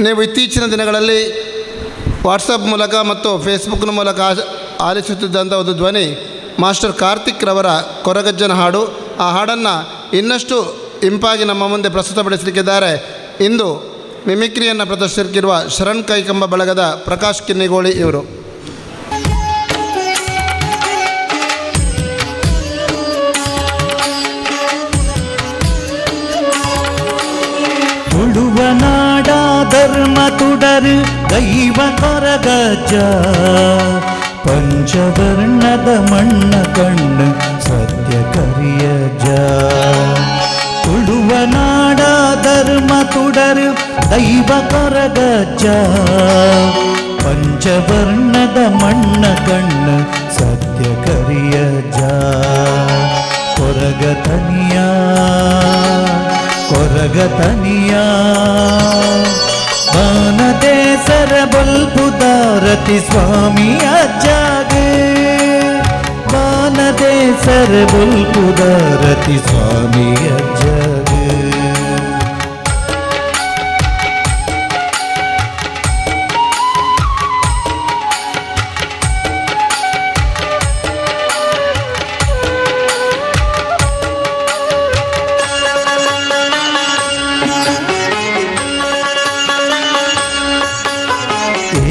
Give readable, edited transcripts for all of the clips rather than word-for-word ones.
ನೀವು ಇತ್ತೀಚಿನ ದಿನಗಳಲ್ಲಿ ವಾಟ್ಸಪ್ ಮೂಲಕ ಮತ್ತು ಫೇಸ್ಬುಕ್ನ ಮೂಲಕ ಆಲಿಸುತ್ತಿದ್ದಂಥ ಒಂದು ಧ್ವನಿ ಮಾಸ್ಟರ್ ಕಾರ್ತಿಕ್ ರವರ ಕೊರಗಜ್ಜನ ಹಾಡು. ಆ ಹಾಡನ್ನು ಇನ್ನಷ್ಟು ಇಂಪಾಗಿ ನಮ್ಮ ಮುಂದೆ ಪ್ರಸ್ತುತಪಡಿಸಲಿಕ್ಕಿದ್ದಾರೆ. ಇಂದು ಮಿಮಿಕ್ರಿಯನ್ನು ಪ್ರದರ್ಶಿಸಿರುವ ಶರಣ್ ಕೈಕಂಬ ಬಳಗದ ಪ್ರಕಾಶ್ ಕಿನ್ನಿಗೋಳಿ ಇವರು. ಉಳುವನಾಡ ಧರ್ಮ ತುಡರು ದೈವ ಕೊರಗಜ್ಜ, ಪಂಚವರ್ಣದ ಮಣ್ಣ ಕಣ್ಣು ಸತ್ಯ ಕರಿಯಜ್ಜ. ಉಳುವನಾಡ ಧರ್ಮ ತುಡರು ದೈವ ಕೊರಗಜ್ಜ, ಪಂಚವರ್ಣದ ಮಣ್ಣ ಕಣ್ಣು ಸತ್ಯ ಕರಿಯಜ್ಜ. ಕೊರಗತನಿಯ ಕೊರಗತನಿಯ ಬಾನದೇಸರ ಬಲ್ಪುದಾರತಿ ಸ್ವಾಮಿ ಅಜ್ಜಾಗೆ, ಬಾನದೇಸರ ಬಲ್ಪುದಾರತಿ ಸ್ವಾಮಿ ಅಜ್ಜಾಗೆ.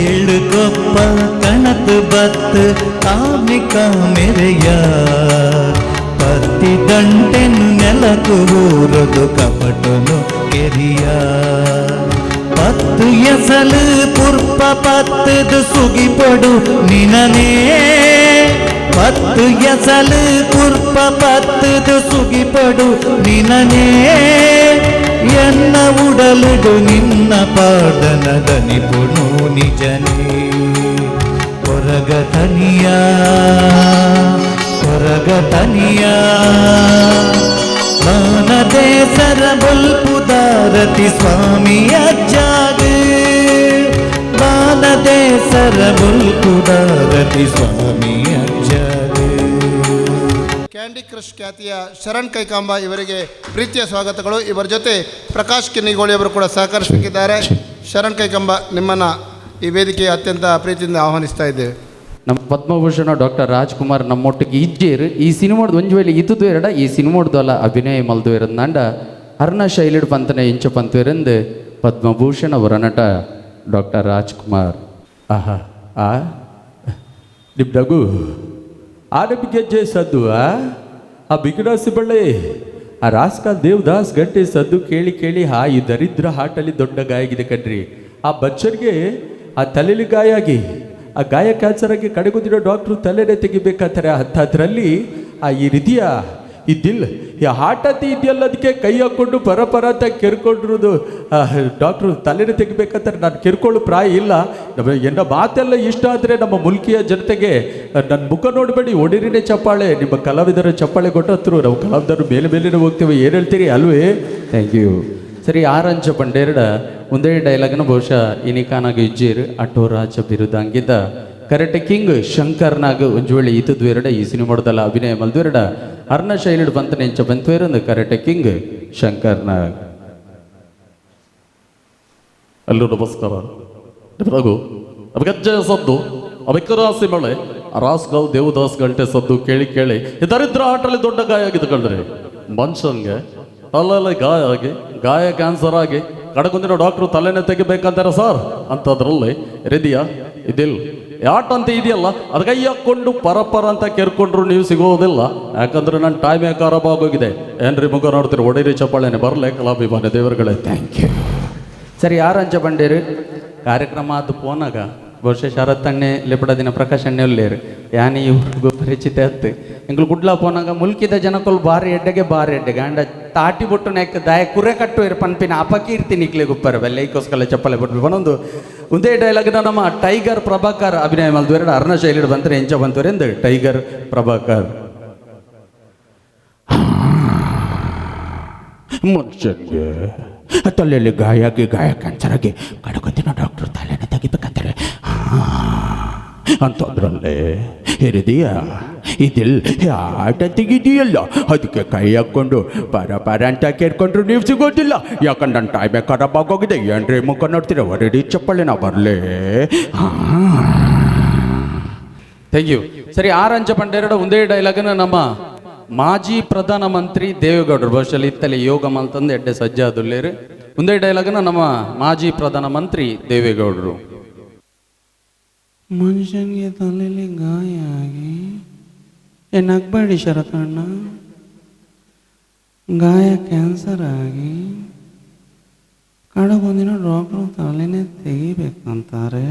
ಏಳು ಕೊಪ್ಪ ಕಣತು ಬತ್ತು ಕಾಮಿಕ ಮೆರೆಯ, ಪತ್ತಿ ದಂಟೆನು ನೆಲಕು ಊರದು ಕಪಟನು ಕೆರಿಯ. ಪತ್ತು ಎಸಲು ಪುರ್ಪ ಪತ್ತದು ಸುಗಿಪಡು ನಿನನೇ, ಪತ್ತು ಎಸಲು ಪುರ್ಪ ಪತ್ತದು ಸುಗಿಪಡು ನಿನನೇ. ಎನ್ನ ಉಡಲುಡು ನಿನ್ನ ಪಾದನದ ನಿಪುಣು ನಿಜನೇ. ಕೊರಗತನಿಯ ಕೊರಗತನಿಯ ಬಾನದೇಸರ ಬಲ್ಪುದಾರತಿ ಸ್ವಾಮಿ ಅಜ್ಜಾಗೆ, ಬಾನದೇಸರ ಬಲ್ಪುದಾರತಿ ಸ್ವಾಮಿ ಅಜ್ಜಾಗೆ. ಕ್ಯಾಂಡಿ ಕ್ರಶ್ ಖ್ಯಾತಿಯ ಶರಣ್ ಕೈಕಾಂಬ ಇವರಿಗೆ ಪ್ರೀತಿಯ ಸ್ವಾಗತಗಳು. ಇವರ ಜೊತೆ ಪ್ರಕಾಶ್ ಕಿನ್ನಿಗೋಳಿ ಅವರು ಕೂಡ ಸಹಕರಿಸಬೇಕಿದ್ದಾರೆ. ಶರಣ್ ಕೈಕಾಂಬ, ನಿಮ್ಮನ್ನು ಈ ವೇದಿಕೆಗೆ ಅತ್ಯಂತ ಪ್ರೀತಿಯಿಂದ ಆಹ್ವಾನಿಸ್ತಾ ಇದ್ದೇವೆ. ನಮ್ಮ ಪದ್ಮಭೂಷಣ ಡಾಕ್ಟರ್ ರಾಜ್ಕುಮಾರ್ ನಮ್ಮೊಟ್ಟಿಗೆ ಇಜ್ಜೇರು ಈ ಸಿನಿಮಾದ ಒಂಜು ವೇಳೆ ಇದ್ದು ಎರಡ ಈ ಸಿನಿಮಾಡ್ದು ಅಲ್ಲ ಅಭಿನಯ ಮಲ್ದು ಇರಂದಾಂಡ ಅರ್ಣ ಶೈಲಿಡ್ ಪಂತನ ಇಂಚ ಪಂತು ಇರಂದು ಪದ್ಮಭೂಷಣ ಅವರ ನಟ ಡಾಕ್ಟರ್ ರಾಜ್ಕುಮಾರ್. ಆಹಾ ಆ ನಿಮ್ಮ ನಗು ಆಡಬಿಗೆ ಸದ್ದು ಆ ಬಿಗಡಾಸಿ ಬಳ್ಳೆ ಆ ರಾಸ್ಕಾಲ್ ದೇವದಾಸ್ ಗಂಟೆ ಸದ್ದು ಕೇಳಿ ಕೇಳಿ ಈ ದರಿದ್ರ ಹಾಟಲ್ಲಿ ದೊಡ್ಡ ಗಾಯ ಆಗಿದೆ ಕಣ್ರಿ. ಆ ಬಚ್ಚರ್ಗೆ ಆ ತಲೆಯಲ್ಲಿ ಗಾಯ ಆಗಿ ಆ ಗಾಯ ಕ್ಯಾನ್ಸರ್ ಆಗಿ ಕಡೆಗುದಿರೋ ಡಾಕ್ಟ್ರು ತಲೆನೇ ತೆಗಿಬೇಕಾಗ್ತಾರೆ. ಅಂಥದ್ರಲ್ಲಿ ಈ ಹೃದಯ ಈ ದಿಲ್ ಈ ಹಾಟತಿ ಇದೆಯಲ್ಲ ಅದಕ್ಕೆ ಕೈ ಹಾಕ್ಕೊಂಡು ಪರ ಅಂತ ಕೆರ್ಕೊಂಡಿರೋದು ಡಾಕ್ಟ್ರು ತಲೆನೇ ತೆಗಿಬೇಕಂತಾರೆ. ನಾನು ಕೆರ್ಕೊಳ್ಳೋ ಪ್ರಾಯ ಇಲ್ಲ. ಎನ್ನ ಮಾತೆಲ್ಲ ಇಷ್ಟ ಆದರೆ ನಮ್ಮ ಮುಲ್ಕಿಯ ಜನತೆಗೆ ನನ್ನ ಮುಖ ನೋಡಬೇಡಿ, ಒಡಿರಿನೇ ಚಪ್ಪಾಳೆ. ನಿಮ್ಮ ಕಲಾವಿದರ ಚಪ್ಪಾಳೆ ಕೊಟ್ಟತ್ರು ನಾವು ಕಲಾವಿದರು ಮೇಲೆ ಹೋಗ್ತೇವೆ. ಏನು ಹೇಳ್ತೀರಿ ಅಲ್ವೇ? Thank you. ಸರಿ, ಆರಂಚ ಪಂಡೇರಡ ಒಂದೇ ಡೈಲಾಗ್ನ ಬಹುಶಃ ಇನಿಕಾನಾಗ ಇಜ್ಜೀರು ಅಟೋ ರಾಜ ಬಿರುದ ಹಂಗಿದ್ದ ಕರೆಕ್ಟ್ ಕಿಂಗ್ ಶಂಕರ್ನಾಗ ಒಂಜುವಳಿ ಇದ್ದದ್ದು ಎರಡ ಈ ಸಿನಿಮಾಡದಲ್ಲ ಅಭಿನಯ ಮಲ್ದು ಎರಡ ಅರ್ಣ ಶೈಲಿಡ್ ಬಂತ ನೆಂಚ ಬಂತು ಇರಂದು ಕರೆಕ್ಟ್ ಕಿಂಗ್ ಶಂಕರ್ನಾಗ್. ಅಲ್ಲೂ ನಮಸ್ಕಾರ. ರಘು ಅಬಗಜ್ಜ ಸದ್ದು ಅಬಿಕರಾಸಿ ಮಳೆ ರಾಸ್ಗಾವ್ ದೇವದಾಸ್ ಗಂಟೆ ಸದ್ದು ಕೇಳಿ ಕೇಳಿ ಈ ದರಿದ್ರ ಆಟಲ್ಲಿ ದೊಡ್ಡ ಗಾಯ ಆಗಿದೆ ಕಳ್ರಿ. ಮನುಷ್ಯನ್ಗೆ ತಲೆಲ್ಲ ಗಾಯ ಕ್ಯಾನ್ಸರ್ ಆಗಿ ಕಡೆಗೊಂದಿನ ಡಾಕ್ಟ್ರು ತಲೆನೇ ತೆಗಿಬೇಕಂತಾರೆ ಸರ್. ಅಂಥದ್ರಲ್ಲಿ ಹೃದಯ ಇದಿಲ್ಲ ಯಾಟ್ ಅಂತ ಇದೆಯಲ್ಲ ಅದು ಕೈ ಹಾಕ್ಕೊಂಡು ಪರ ಅಂತ ಕೆರ್ಕೊಂಡ್ರು ನೀವು ಸಿಗೋದಿಲ್ಲ. ಯಾಕಂದ್ರೆ ನನ್ನ ಟೈಮೇ ಖರಾಬ್ ಆಗೋಗಿದೆ. ಏನ್ರಿ ಮುಖ ನೋಡ್ತೀರಿ, ಒಡಿರಿ ಚಪ್ಪಾಳೆನೆ ಬರಲೇ ಕಲಾಭಿಮಾನ ದೇವರುಗಳೇ. Thank you. ಸರಿ, ಆರಂಚ ಪಂಡೇರು ಕಾರ್ಯಕ್ರಮ ಅದು ಪೋನಾಗ ಬಹುಶಃ ಶರತ್ತಣ್ಣೆ ಲೆಪಡದಿನ ಪ್ರಕಾಶ್ ಅಣ್ಣೆ ಒಲ್ಲೇರು ಯಾನಿ ಇವ್ರಿಗೂ ಪರಿಚಿತ ಅತ್ತು ಎಂಗಳು ಗುಡ್ಲ ಪೋನಾಗ ಮುಲ್ಕಿದ ಜನಕೊಲ್ ಬಾರಿ ಎಡ್ಡೆಗೆ ಅಂಡ ತಾಟಿ ಬೊಟ್ಟು ನೆಕ್ ದಾಯ ಕುರೆ ಕಟ್ಟು ಇರು ಪನ್ಪಿನ ಅಪಕೀರ್ತಿ ನಿಕ್ಲೆ ಗುಪ್ಪರ ಬೆಲ್ಲ ಈಕೋಸ್ಕರ ಚಪ್ಪಲೆ ಬಿಟ್ಟು ಒಂದೊಂದು ಒಂದೇ ಡೈಲಾಗ್ನ ನಮ್ಮ ಟೈಗರ್ ಪ್ರಭಾಕರ್ ಅಭಿನಯ ಮಲ್ದು ಎರಡು ಅರ್ಣ ಶೈಲಿಡ್ ಬಂತಾರೆ ಎಂಚ ಬಂತವ್ರೆ ಎಂದು ಟೈಗರ್ ಪ್ರಭಾಕರ್. ಮನುಷ್ಯನಿಗೆ ತಲೆಯಲ್ಲಿ ಗಾಯ ಕ್ಯಾನ್ಸರ್ ಆಗಿ ಕಡಗೊತ್ತಿನ ಡಾಕ್ಟ್ರು ತಲೆನ ತೆಗಿಬೇಕಂತಾರೆ. ಅಂಥದ್ರಲ್ಲೇ ಇದಿಲ್ ಆಟ ತೆಗಿದೆಯಲ್ಲ ಅದಕ್ಕೆ ಕೈ ಹಾಕ್ಕೊಂಡು ಪರ ಅಂತ ಕೇಳ್ಕೊಂಡ್ರು ನೀವು ಸಿಗೋದಿಲ್ಲ. ಯಾಕಂದ್ರೆ ನನ್ನ ಟೈಮೇ ಖರಾಬ್ ಆಗೋಗಿದೆ. ಏನ್ರಿ ಮುಖ ನೋಡ್ತೀರ ಹೊರಡಿ ಚಪ್ಪಳೆ ನಾ ಬರಲೇ. Thank you. ಸರಿ, ಆರಂಚ ಪಂಡೆರಡು ಒಂದೇ ಡೈಲಾಗನ್ನ ನಮ್ಮ ಮಾಜಿ ಪ್ರಧಾನಮಂತ್ರಿ ದೇವೇಗೌಡರು ಬಹುಶಃ ಇತ್ತಲ್ಲಿ ಯೋಗ ಮಲ್ತಂದು ಎಡ್ಡೆ ಸಜ್ಜಾದುಲ್ಲೇರು ಒಂದೇ ಡೈಲಾಗನ್ನ ನಮ್ಮ ಮಾಜಿ ಪ್ರಧಾನಮಂತ್ರಿ ದೇವೇಗೌಡರು. ಮನುಷ್ಯನಿಗೆ ತಲೆಯಲ್ಲಿ ಗಾಯ ಆಗಿ ನಗ್ಬೇಡಿ ಶರತಣ್ಣ, ಗಾಯ ಕ್ಯಾನ್ಸರ್ ಆಗಿ ಕಡೆಗೊಂದಿನ ಡಾಕ್ಟ್ರು ತಲೆನೇ ತೆಗಿಬೇಕಂತಾರೆ.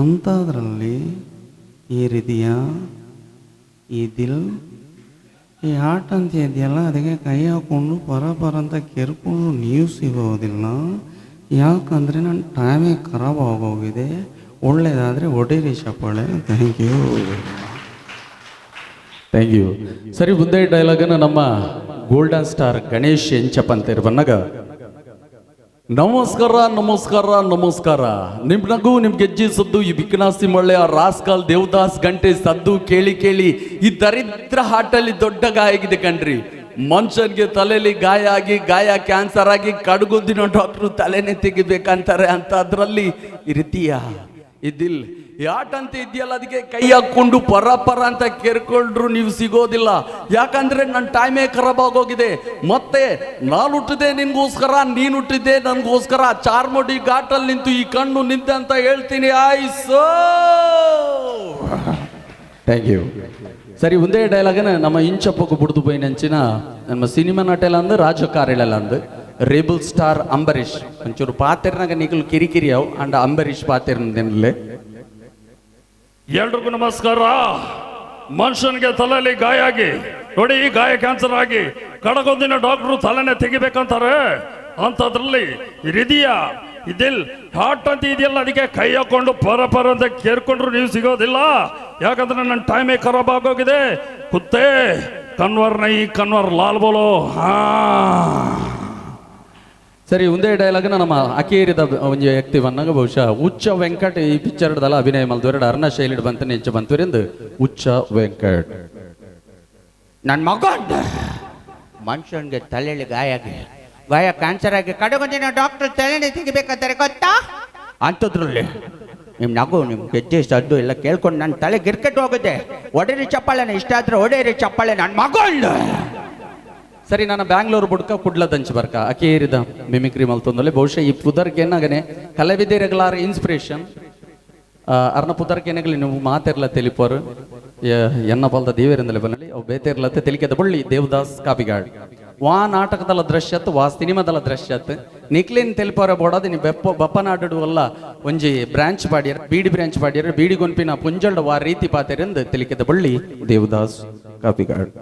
ಅಂಥದ್ರಲ್ಲಿ ಈ ಹೃದಯ, ಈ ದಿಲ್, ಈ ಹಾರ್ಟ್ ಅಂತ ಇದೆಯಲ್ಲ ಅದಕ್ಕೆ ಕೈ ಹಾಕ್ಕೊಂಡು ಪರ ಅಂತ ಕೆರ್ಕೊಂಡು ನೀವು ಸಿಗೋದಿಲ್ಲ. ಯಾಕಂದರೆ ನನ್ನ ಟೈಮೇ ಖರಾಬ್ ಆಗೋಗಿದೆ. ಒಳ್ಳೇದಾದರೆ ಒಡೇರಿ ಚಪ್ಪಾಳೆ. Thank you. Thank you. ಸರಿ, ಮುಂದೆ ಡೈಲಾಗನ್ನು ನಮ್ಮ ಗೋಲ್ಡನ್ ಸ್ಟಾರ್ ಗಣೇಶ್ ಎಂಚಪ್ಪ ಅಂತ ಬಂದಾಗ, ನಮಸ್ಕಾರ ನಮಸ್ಕಾರ ನಮಸ್ಕಾರ. ನಿಮ್ ನಗು, ನಿಮ್ ಗೆಜ್ಜೆ ಸದ್ದು, ಈ ಬಿಕನಾಸಿ ಮಳೆ, ಆ ರಾಸ್ಕಾಲ್ ದೇವದಾಸ್ ಗಂಟೆ ಸದ್ದು ಕೇಳಿ ಕೇಳಿ ಈ ದರಿದ್ರ ಹಾಟಲ್ಲಿ ದೊಡ್ಡ ಗಾಯ ಆಗಿದೆ ಕಣ್ರಿ. ಮನುಷ್ಯನ್ಗೆ ತಲೆಯಲ್ಲಿ ಗಾಯ ಆಗಿ, ಗಾಯ ಕ್ಯಾನ್ಸರ್ ಆಗಿ ಕಡುಗುದ್ದಿನ ಡಾಕ್ಟ್ರು ತಲೆನೇ ತೆಗಿಬೇಕಂತಾರೆ. ಅಂತ ಅದ್ರಲ್ಲಿ ಇರ್ತೀಯ ಇದಿಲ್ ಈ ಆಟ ಅಂತ ಇದೆಯಲ್ಲ ಅದಕ್ಕೆ ಕೈ ಹಾಕೊಂಡು ಪರ ಅಂತ ಕೇರ್ಕೊಂಡ್ರು ನೀವು ಸಿಗೋದಿಲ್ಲ. ಯಾಕಂದ್ರೆ ನನ್ನ ಟೈಮೇ ಖರಾಬ್ ಆಗೋಗಿದೆ. ಮತ್ತೆ ನಾನು ಹುಟ್ಟಿದೆ ನಿನ್ಗೋಸ್ಕರ, ನೀನು ಹುಟ್ಟಿದ್ದೆ ನನಗೋಸ್ಕರ. ಚಾರ್ಮುಡಿ ಘಾಟಲ್ಲಿ ನಿಂತು ಈ ಕಣ್ಣು ನಿಂತೆ ಅಂತ ಹೇಳ್ತೀನಿ. ಆಯ್ಸೋ. Thank you. ಸರಿ, ಒಂದೇ ಡೈಲಾಗನ ನಮ್ಮ ಇಂಚಪ್ಪಕ್ಕೆ ಬಿಡ್ದು ಬೈನಂಚಿನ ನಮ್ಮ ಸಿನಿಮಾ ನಟೆಲ್ಲ ಅಂದು ರಾಜಕಾರಿಳೆಲ್ಲ ಅಂದು ರೇಬಲ್ ಸ್ಟಾರ್ ಅಂಬರೀಷ್ ಒಂಚೂರು ಪಾತೆರ್ನಾಗ ನಿಖಲ್ ಕಿರಿಕಿರಿ ಅವು ಅಂಡ ಅಂಬರೀಷ್ ಪಾತೆರ್ನಲ್ಲೇ. ಎಲ್ರಿಗೂ ನಮಸ್ಕಾರ. ಮನುಷ್ಯನಿಗೆ ತಲೆಯಲ್ಲಿ ಗಾಯ ಆಗಿ ನೋಡಿ, ಈ ಗಾಯ ಕ್ಯಾನ್ಸರ್ ಆಗಿ ಕಡಗೊಂದಿನ ಡಾಕ್ಟ್ರು ತಲೆನೇ ತೆಗಿಬೇಕಂತಾರೆ. ಅಂಥದ್ರಲ್ಲಿ ಹೃದಯ, ಇದಿಲ್, ಹಾರ್ಟ್ ಅಂತ ಇದೆಯಲ್ಲ ಅದಕ್ಕೆ ಕೈ ಹಾಕೊಂಡು ಪರ ಅಂತ ಕೇರ್ಕೊಂಡ್ರು ನೀವು ಸಿಗೋದಿಲ್ಲ. ಯಾಕಂದ್ರೆ ನನ್ನ ಟೈಮೇ ಖರಾಬ್ ಆಗೋಗಿದೆ. ಕುತ್ತೆ ಕನ್ವರ್ ನೈ ಕನ್ವರ್ ಲಾಲ್ ಬೋಲೋ. ಸರಿ, ಒಂದೇ ಡೈಲಾಗ್ನ ನಮ್ಮ ಅಕೇರಿದ ಒಂದು ವ್ಯಕ್ತಿ ಬಂದಾಗ ಬಹುಶಃ ಉಚ್ಚ ವೆಂಕಟ್ ಈ ಪಿಕ್ಚರ್ದಲ್ಲ ಅಭಿನಯ ಮಲ್ದವರೆಡು ಅರ್ಣ ಶೈಲಿಡ್ ಬಂತ ನೆಂಚ ಬಂತವರಿಂದ ಉಚ್ಚ ವೆಂಕಟ್. ನನ್ನ ಮಗ ಮನುಷ್ಯನಿಗೆ ತಲೆಯಲ್ಲಿ ಗಾಯ ಕ್ಯಾನ್ಸರ್ ಆಗಿ ಕಡೆಗೊಂದಿನ ಡಾಕ್ಟರ್ ತಲೆನೇ ತೆಗಿಬೇಕಂತಾರೆ ಗೊತ್ತಾ. ಅಂಥದ್ರಲ್ಲಿ ನಿಮ್ಮ ನಗು, ನಿಮ್ಮ ಗೆಜ್ಜೆ ಸದ್ದು ಎಲ್ಲ ಕೇಳ್ಕೊಂಡು ನನ್ನ ತಲೆ ಗಿರ್ಕೆಟ್ ಹೋಗುತ್ತೆ. ಒಡೇರಿ ಚಪ್ಪಾಳೆನ ಇಷ್ಟ ಆದ್ರೆ ಒಡೇರಿ ಚಪ್ಪಾಳೆ ನನ್ನ ಮಗ. ಸರಿ, ನಾನು ಬ್ಯಾಂಗ್ಳೂರು ಬುಡ್ಕ ಕುಡ್ಲದಂಚು ಬರ್ಕ ಅಕೇರಿದ ಮಿಮಿಕ್ರಿ ಮಲ್ತೊಂದಲೆ ಬಹುಶಃ ಈ ಪುದರ್ಕೆನಾಗನೆ ಕಲಾವಿದರೆಗಲಾರ ಇನ್ಸ್ಪಿರೇಷನ್ ಅರ್ನ ಪುದರ್ಕೆನಗಲಿ ನೀವು ಮಾತೆರ್ಲ ತೆಲಿಪೋರು ಎನ್ನ ಬಲ್ದ ದೇವೇರಿಂದಲೇ ಬನ್ನಲ್ಲಿ ಅವು ಬೇತೆರ್ಲತ್ತೆ ತೆಲಿಕೆದ ಬಳ್ಳಿ ದೇವದಾಸ್ ಕಾಪಿಗಾಡ್ ವಾ ನಾಟಕದಲ್ಲ ದೃಶ್ಯತ್ ವಾ ಸಿನಿಮಾದಲ್ಲ ದೃಶ್ಯತ್ ನಿಕ್ಲಿನ್ ತೆಲಿಪೋರ ಬೋಡೋದು ನೀವು ಬಪ್ಪನಾಡು ಅಲ್ಲ ಒಂಜಿ ಬ್ರಾಂಚ್ ಪಾಡ್ಯಾರ, ಬೀಡಿ ಬ್ರಾಂಚ್ ಪಾಡ್ಯಾರ, ಬೀಡಿ ಗೊಂಪಿನ ಪುಂಜಲ್ಡ ವಾ ರೀತಿ ಪಾತೆರಿಂದ ತೆಲಿಕೆದ ಬಳ್ಳಿ ದೇವದಾಸ್ ಕಾಪಿಗಾಡ್.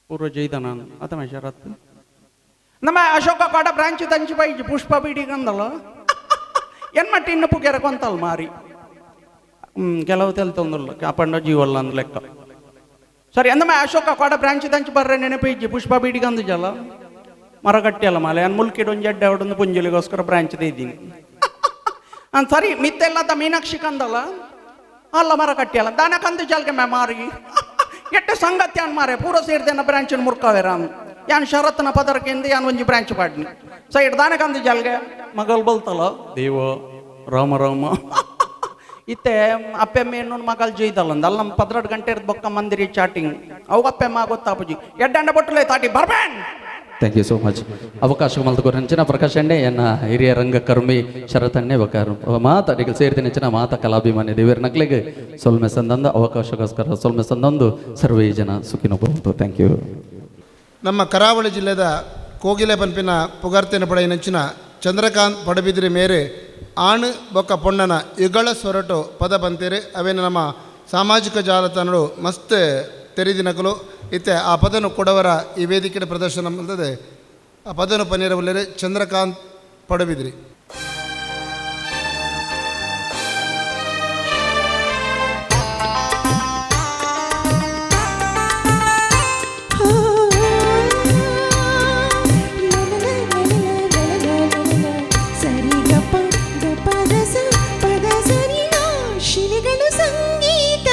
ಪೂರ್ವ ಜೈದ ನಾನು ಅಥವಾ ಶರತ್ ನಮ್ಮ ಅಶೋಕ ಕಾಡ ಬ್ರಾಂಚ್ ದಂಚಿ ಬೈಜಿ ಪುಷ್ಪ ಬೀಡಿಗಂದಲ್ಲ ಏನ್ ಮಟ್ಟಿ ಇನ್ನು ಪುಗ್ಯಾರ ಕೊಂತಲ್ ಮಾರಿ ಕೆಲವು ತೆಲ್ತೊಂದಲ್ಲ ಕಾಪಂಡ ಜೀವಲ್ಲ ಅಂದ್ ಲೆಕ್ಕ. ಸರಿ, ಅಂದಮ್ಮ ಅಶೋಕ ಕಾಡ ಬ್ರಾಂಚ್ ದಂಚಿ ಬರ್ರೆ ನೆನಪಿಜ್ಜಿ ಪುಷ್ಪ ಬೀಡಿಗಂದು ಜಲ್ಲ ಮರಗಟ್ಟಿ ಅಲ್ಲ ಮಾಲೆ ಅನ್ ಮುಲ್ಕಿಡೊಂದು ಜಡ್ಡೆ ಹೊಡೊಂದು ಪುಂಜಲಿಗೋಸ್ಕರ ಬ್ರಾಂಚ್ ಇದ್ದೀನಿ. ಸರಿ, ಮಿತ್ತೆಲ್ಲದ ಮೀನಾಕ್ಷಿ ಕಂದಲ್ಲ ಅಲ್ಲ ಮರಗಟ್ಟಿ ಅಲ್ಲ ದಾನ ಕಂದು ಜಲ್ಗೆ ಮೇ ಮಾರಿ ಎಟ್ಟೆ ಸಂಗತಿ ಅನ್ ಮಾರೆ ಪೂರ ಸೇರಿದೇನ ಬ್ರಾಂಚಿನ ಮುರ್ಕಾವೇರ ಯಾನ್ ಶರತ್ನ ಪದರಕೆಂದು ಯಾನ್ ಒಂಜಿ ಬ್ರಾಂಚ್ ಪಾಡ್ನಿ ಸೈಡ್ ದಾನಕಂದು ಜಲ್ಗೆ ಮಗಲ್ ಬಲ್ತಲ್ಲ ದೇವ ರಾಮ ರಾಮ ಇತ್ತೆ ಅಪ್ಪೆಮ್ಮ ಏನು ಮಗಲ್ ಜೈದಲ್ಲ ಅಲ್ಲಿ ನಮ್ಮ 12 ಗಂಟೆ ಇರ್ದು ಬೊಕ್ಕ ಮಂದಿರಿ ಚಾಟಿಂಗ್ ಅವು ಅಪ್ಪೆಮ್ಮ ಗೊತ್ತಾಪುಜಿ ಎಡ್ಡಂಡ ಬಟ್ಟಲೆ ತಾಟಿ ಬರ್ಬೇನ್. Thank you so much. ಅವಕಾಶ ಮಲ್ತುಕೋರು ನೆಂಚಿನ ಪ್ರಕಾಶ್ ಅಣ್ಣೆ ಎನ್ನ ಹಿರಿಯ ರಂಗಕರ್ಮಿ ಶರತಣ್ಣೆ ಬಕಾರ ಮಾತಾಡಿಗೆ ಸೇರಿದ ನೆಂಚಿನ ಮಾತ ಕಲಾಭಿಮಾನಿ ದೇವರ ನಕ್ಲಿಗೆ ಸೊಲ್ಮೆ ಸಂದಂದು ಅವಕಾಶಕ್ಕೋಸ್ಕರ ಸೊಲ್ಮೆ ಸಂದೊಂದು ಸರ್ವೇ ಜನ ಸುಖಿನಬಹುದು. Thank you. ನಮ್ಮ ಕರಾವಳಿ ಜಿಲ್ಲೆದ ಕೋಗಿಲೆ ಪನ್ಪಿನ ಪುಗಾರ್ತಿನ ಪಡೆಯ ನೆಂಚಿನ ಚಂದ್ರಕಾಂತ್ ಪಡಬಿದ್ರಿ ಮೇರೆ ಆಣ್ ಬೊಕ್ಕ ಪೊಣ್ಣನ ಯುಗಳ ಸೊರಟು ಪದ ಬಂತೀರಿ ಅವೇನು ನಮ್ಮ ಸಾಮಾಜಿಕ ಜಾಲತಾಣಗಳು ಮಸ್ತ್ ತೆರೆದಿನಕಲು ಇತ್ತೆ ಆ ಪದನು ಕೊಡವರ ಈ ವೇದಿಕೆ ಪ್ರದರ್ಶನ ಅಂತದೆ ಆ ಪದನು ಪನ್ನೀರವಲ್ಲರೆ ಚಂದ್ರಕಾಂತ್ ಪಡಬಿದ್ರಿ. ಶಿಲೆಗಳು ಸಂಗೀತ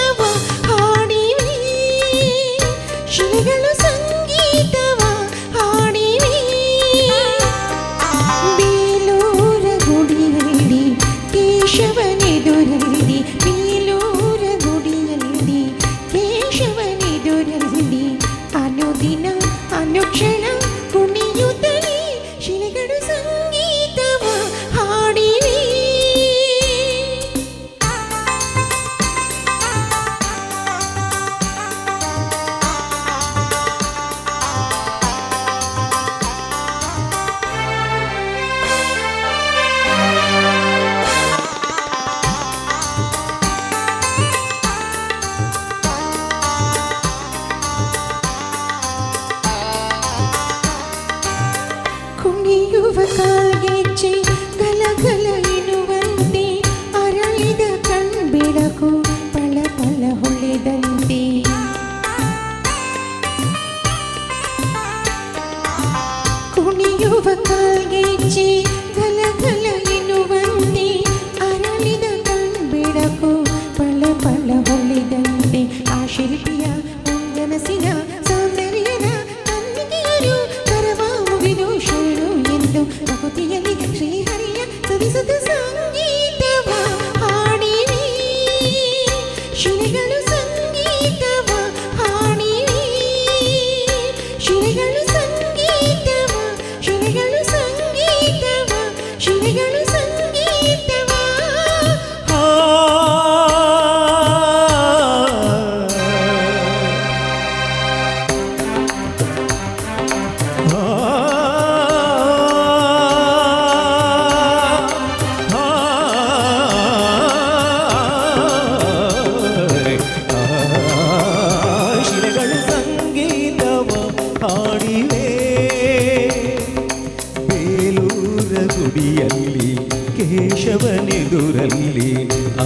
ಶಿವನಿದುರಲ್ಲಿ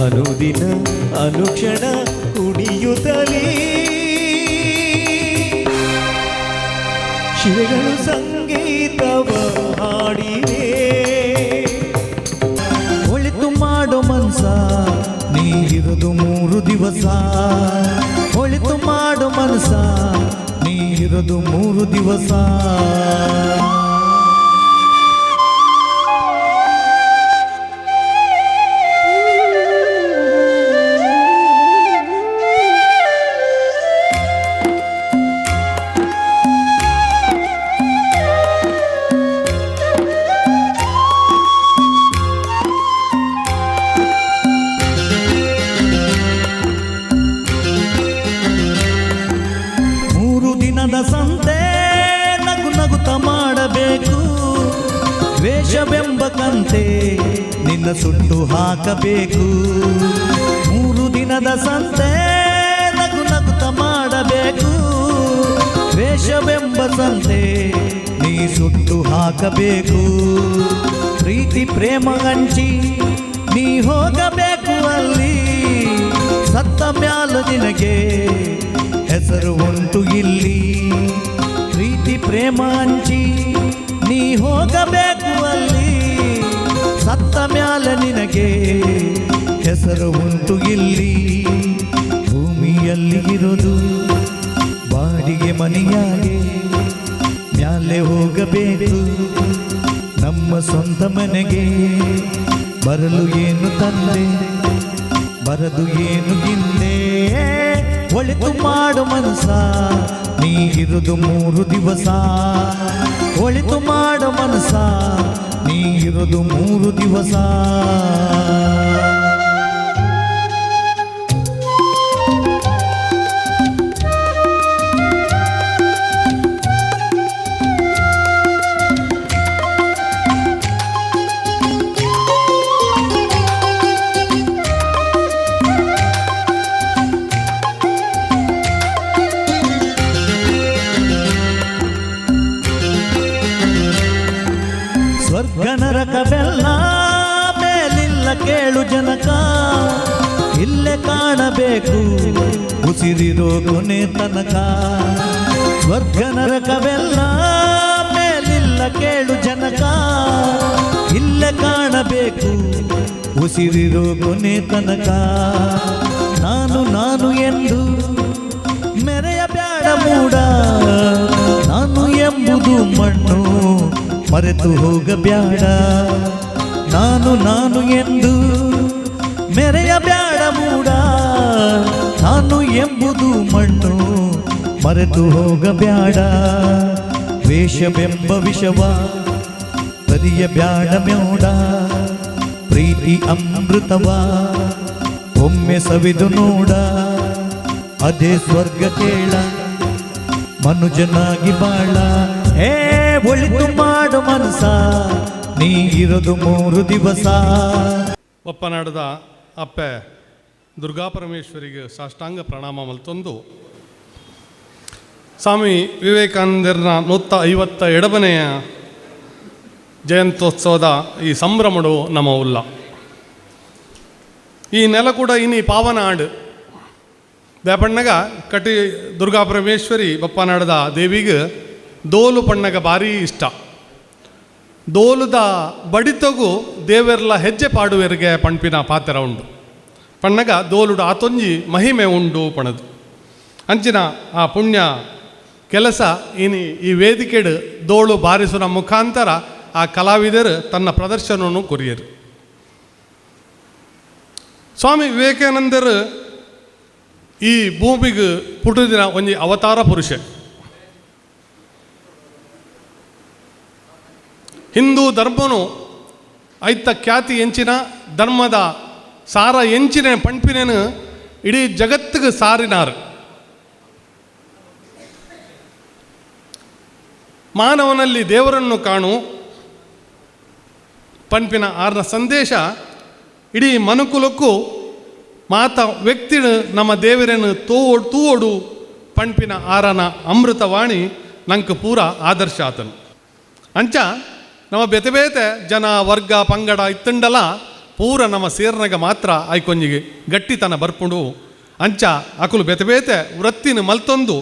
ಅನುದಿನ ಅನುಕ್ಷಣ ಕುಡಿಯುತ್ತಲೇ ಶಿವಗಳು ಸಂಗೀತವ ಹಾಡಿವೆ. ಒಳಿತು ಮಾಡೋ ಮನ್ಸ ನೀರಿದು 3 ದಿವಸ, ಒಳಿತು ಮಾಡೋ ಮನಸ ನೀರಿದು 3 ದಿವಸ. ಸಂತೆ ನಗು ನಗುತ್ತ ಮಾಡಬೇಕು, ದ್ವೇಷವೆಂಬ ಕಂತೆ ನಿನ್ನ ಸುಟ್ಟು ಹಾಕಬೇಕು. 3 ದಿನದ ಸಂತೆ ನಗು ನಗುತ್ತ ಮಾಡಬೇಕು, ದ್ವೇಷವೆಂಬ ಸಂತೆ ನೀ ಸುಟ್ಟು ಹಾಕಬೇಕು. ಪ್ರೀತಿ ಪ್ರೇಮ ಹಂಚಿ ನೀ ಹೋಗಬೇಕು ಅಲ್ಲಿ, ಸತ್ತ ಮ್ಯಾಲ ನಿನಗೆ ಹೆಸರು ಉಂಟು ಇಲ್ಲಿ. ಪ್ರೀತಿ ಪ್ರೇಮ ಹಂಚಿ ನೀ ಹೋಗಬೇಕು ಅಲ್ಲಿ, ಸತ್ತ ಮ್ಯಾಲ ನಿನಗೆ ಹೆಸರು ಉಂಟು ಇಲ್ಲಿ. ಭೂಮಿಯಲ್ಲಿ ಇರೋದು ಬಾಡಿಗೆ ಮನೆಯಾಗೆ, ಮ್ಯಾಲೆ ಹೋಗಬೇಕು ನಮ್ಮ ಸ್ವಂತ ಮನೆಗೆ. ಬರಲು ಏನು ತಂದೆ, ಬರದು ಏನು ಹಿಂದೆ. ಒಳಿತು ಮಾಡು ಮನಸ ನೀ ಇರುದು 3 ದಿವಸ, ಒಳಿತು ಮಾಡು ಮನಸ ನೀ ಇರುದು 3 ದಿವಸ. ಸ್ವರ್ಗ ನರಕವೆಲ್ಲ ಮೇಲಿಲ್ಲ ಕೇಳು ಜನಕ, ಇಲ್ಲೇ ಕಾಣಬೇಕು ಉಸಿರಿರೋ ಕೊನೆ ತನಕ. ಸ್ವರ್ಗ ನರಕವೆಲ್ಲ ಮೇಲಿಲ್ಲ ಕೇಳು ಜನಕ, ಇಲ್ಲೇ ಕಾಣಬೇಕು ಉಸಿರಿರೋ ಕೊನೆ ತನಕ. ನಾನು ನಾನು ಎಂದು ಮೆರೆಯ ಬ್ಯಾಡ ಮೂಡ, ನಾನು ಎಂಬುದು ಮಣ್ಣು ಮರೆತು ಹೋಗಬ್ಯಾಡ. ನಾನು ನಾನು ಎಂದು ಮೆರೆಯ ಬ್ಯಾಡ ಮೂಡ, ನಾನು ಎಂಬುದು ಮಣ್ಣು ಮರೆತು ಹೋಗಬ್ಯಾಡ. ವೇಷವೆಂಬ ವಿಷವ ಬರಿಯ ಬ್ಯಾಡ ಮ್ಯೋಡ, ಪ್ರೀತಿ ಅಮೃತವ ಒಮ್ಮೆ ಸವಿದು ನೋಡ. ಅದೇ ಸ್ವರ್ಗ ಕೇಳ ಮನುಜನಾಗಿ ಬಾಳ. ಒಳಿತು ಮಾಡು ಮನಸ ನೀ ಇರೋದು 3 ದಿವಸ. ಒಪ್ಪನಾಡದ ಅಪ್ಪೆ ದುರ್ಗಾಪರಮೇಶ್ವರಿಗೆ ಸಾಷ್ಟಾಂಗ ಪ್ರಣಾಮ ಮಲ್ತೊಂದು, ಸ್ವಾಮಿ ವಿವೇಕಾನಂದರ 157ನೆಯ ಜಯಂತ್ಯೋತ್ಸವದ ಈ ಸಂಭ್ರಮಡು ನಮ್ಮ ಉಲ್ಲ. ಈ ನೆಲ ಕೂಡ ಇನಿ ಪಾವನ ಆಡು ಬೇಪಣ್ಣಗ ಕಟಿ ದುರ್ಗಾಪರಮೇಶ್ವರಿ ಬಪ್ಪನಾಡದ ದೇವಿಗೆ ದೋಲು ಪಣ್ಣಗ ಭಾರಿ ಇಷ್ಟ. ದೋಲುದ ಬಡಿತಗೂ ದೇವರೆಲ್ಲ ಹೆಜ್ಜೆ ಪಾಡುವರಿಗೆ ಪಂಪಿನ ಪಾತ್ರ ಉಂಡು. ಪಣ್ಣಗ ದೋಲುಡ ಆತೊಂಜಿ ಮಹಿಮೆ ಉಂಡು ಪಣದು. ಅಂಚಿನ ಆ ಪುಣ್ಯ ಕೆಲಸ ಇನಿ ಈ ವೇದಿಕೆಡು ದೋಳು ಬಾರಿಸುವ ಮುಖಾಂತರ ಆ ಕಲಾವಿದರು ತನ್ನ ಪ್ರದರ್ಶನವನ್ನು ಕೊರಿಯರು. ಸ್ವಾಮಿ ವಿವೇಕಾನಂದರು ಈ ಭೂಮಿಗೆ ಪುಟುದಿನ ಒಂಜಿ ಅವತಾರ ಪುರುಷ. ಹಿಂದೂ ಧರ್ಮನು ಐತ ಖ್ಯಾತಿ ಎಂಚಿನ ಧರ್ಮದ ಸಾರ ಎಂಚಿನ ಪಂಪಿನೇನು ಇಡೀ ಜಗತ್ತಿಗೆ ಸಾರಿನಾರು. ಮಾನವನಲ್ಲಿ ದೇವರನ್ನು ಕಾಣು ಪಂಪಿನ ಆರ್ನ ಸಂದೇಶ ಇಡೀ ಮನುಕುಲಕ್ಕೂ ಮಾತ ವ್ಯಕ್ತಿ ನಮ್ಮ ದೇವರನ್ನು ತೂವೋಡು ಪಂಪಿನ ಆರನ ಅಮೃತವಾಣಿ ನಂಗೆ ಪೂರ ಆದರ್ಶ ಆತನು. ಅಂಚ ನಮ್ಮ ಬೇತೆ ಬೇತೆ ಜನ ವರ್ಗ ಪಂಗಡ ಇತ್ತಂಡಲ ಪೂರ ನಮ್ಮ ಸೇರ್ನಾಗ ಮಾತ್ರ ಆಯ್ಕೊಂಜಿಗೆ ಗಟ್ಟಿತನ ಬರ್ಪುಂಡು ಅಂಚ ಅಕುಲು ಬೇತೆ ಬೇತೆ ವೃತ್ತಿನ ಮಲ್ತೊಂದು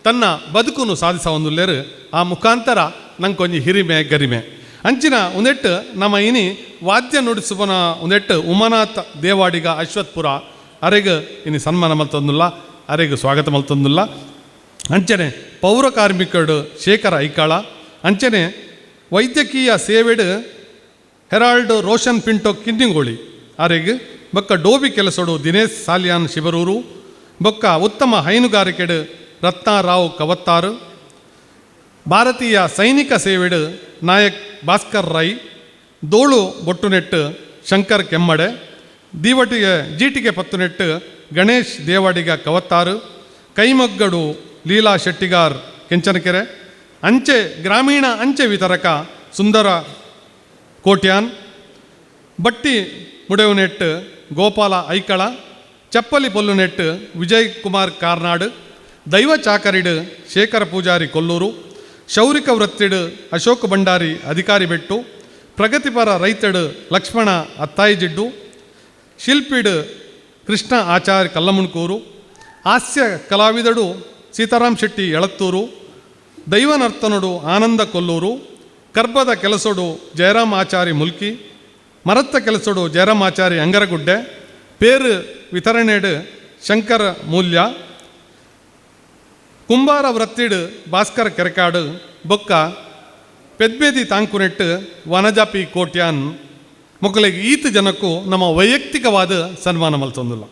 ತನ್ನ ಬದುಕನ್ನು ಸಾಧಿಸೊಂದುಲ್ಲೇರು ಆ ಮುಖಾಂತರ ನಂಗೆ ಕೊಂಜಿ ಹಿರಿಮೆ ಗರಿಮೆ ಅಂಚಿನ ಒಂದೆಟ್ಟು ನಮ್ಮ ಇನಿ ವಾದ್ಯ ನುಡಿಸುವನ ಒಂದೆಟ್ಟು ಉಮಾನಾಥ್ ದೇವಾಡಿಗ ಅಶ್ವತ್ಪುರ ಅರೆಗೆ ಇನಿ ಸನ್ಮಾನ ಮಲ್ತೊಂದುಲ್ಲ ಅರೆಗೆ ಸ್ವಾಗತ ಮಲ್ತೊಂದುಲ್ಲ ಅಂಚನೆ ಪೌರ ಕಾರ್ಮಿಕಡು ಶೇಖರ ಐಕಾಳ ಅಂಚನೆ ವೈದ್ಯಕೀಯ ಸೇವೆಡು ಹೆರಾಲ್ಡ್ ರೋಷನ್ ಪಿಂಟೋ ಕಿನ್ನಿಗೋಳಿ ಅರೆಗೆ ಬೊಕ್ಕ ಡೋಬಿ ಕೆಲಸಡು ದಿನೇಶ್ ಸಾಲಿಯಾನ್ ಶಿಬರೂರು ಬೊಕ್ಕ ಉತ್ತಮ ಹೈನುಗಾರಿಕೆಡು ರತ್ನಾರಾವ್ ಕವತ್ತಾರು ಭಾರತೀಯ ಸೈನಿಕ ಸೇವೆಡು ನಾಯಕ್ ಭಾಸ್ಕರ್ ರೈ ದೋಳು ಬೊಟ್ಟುನೆಟ್ಟು ಶಂಕರ್ ಕೆಮ್ಮಡೆ ದೀವಟಿಗೆ ಜೀಟಿಗೆ ಪತ್ತುನೆಟ್ಟು ಗಣೇಶ್ ದೇವಾಡಿಗ ಕವತ್ತಾರು ಕೈಮಗ್ಗಡು ಲೀಲಾ ಶೆಟ್ಟಿಗಾರ್ ಕೆಂಚನಕೆರೆ ಅಂಚೆ ಗ್ರಾಮೀಣ ಅಂಚೆ ವಿತರಕ ಸುಂದರ ಕೋಟ್ಯಾನ್ ಬಟ್ಟಿ ಮುಡೆವುನೆಟ್ಟು ಗೋಪಾಲ ಐಕಳ ಚಪ್ಪಲಿ ಪೊಲ್ಲುನೆಟ್ಟು ವಿಜಯ್ ಕುಮಾರ್ ಕಾರ್ನಾಡು ದೈವ ಚಾಕರಿಡು ಶೇಖರ ಪೂಜಾರಿ ಕೊಲ್ಲೂರು ಶೌರಿಕ ವೃತ್ತಿಡು ಅಶೋಕ್ ಭಂಡಾರಿ ಅಧಿಕಾರಿ ಬೆಟ್ಟು ಪ್ರಗತಿಪರ ರೈತಡು ಲಕ್ಷ್ಮಣ ಅತ್ತಾಯಿಜಿಡ್ಡು ಶಿಲ್ಪಿಡು ಕೃಷ್ಣ ಆಚಾರ್ಯ ಕಲ್ಲಮುಣ್ಕೂರು ಹಾಸ್ಯ ಕಲಾವಿದಡು ಸೀತಾರಾಮ್ ಶೆಟ್ಟಿ ಎಳತ್ತೂರು ದೈವನರ್ತನುಡು ಆನಂದ ಕೊಲ್ಲೂರು ಕರ್ಬದ ಕೆಲಸಡು ಜಯರಾಮ್ ಆಚಾರಿ ಮುಲ್ಕಿ ಮರತ್ತ ಕೆಲಸಡು ಜಯರಾಮ್ ಆಚಾರಿ ಅಂಗರಗುಡ್ಡೆ ಪೇರು ವಿತರಣೆಡು ಶಂಕರ ಮೂಲ್ಯ ಕುಂಬಾರ ವೃತ್ತಿಡು ಭಾಸ್ಕರ ಕೆರೆಕಾಡು ಬೊಕ್ಕ ಪೆದ್ಬೇದಿ ತಾಂಕುನೆಟ್ಟು ವನಜಾಪಿ ಕೋಟ್ಯಾನ್ ಮೊಕ್ಕಲಿಗೆ ಈತ ಜನಕ್ಕೂ ನಮ್ಮ ವೈಯಕ್ತಿಕವಾದ ಸನ್ಮಾನ ಮಲ್ತೊಂದಿಲ್ಲ.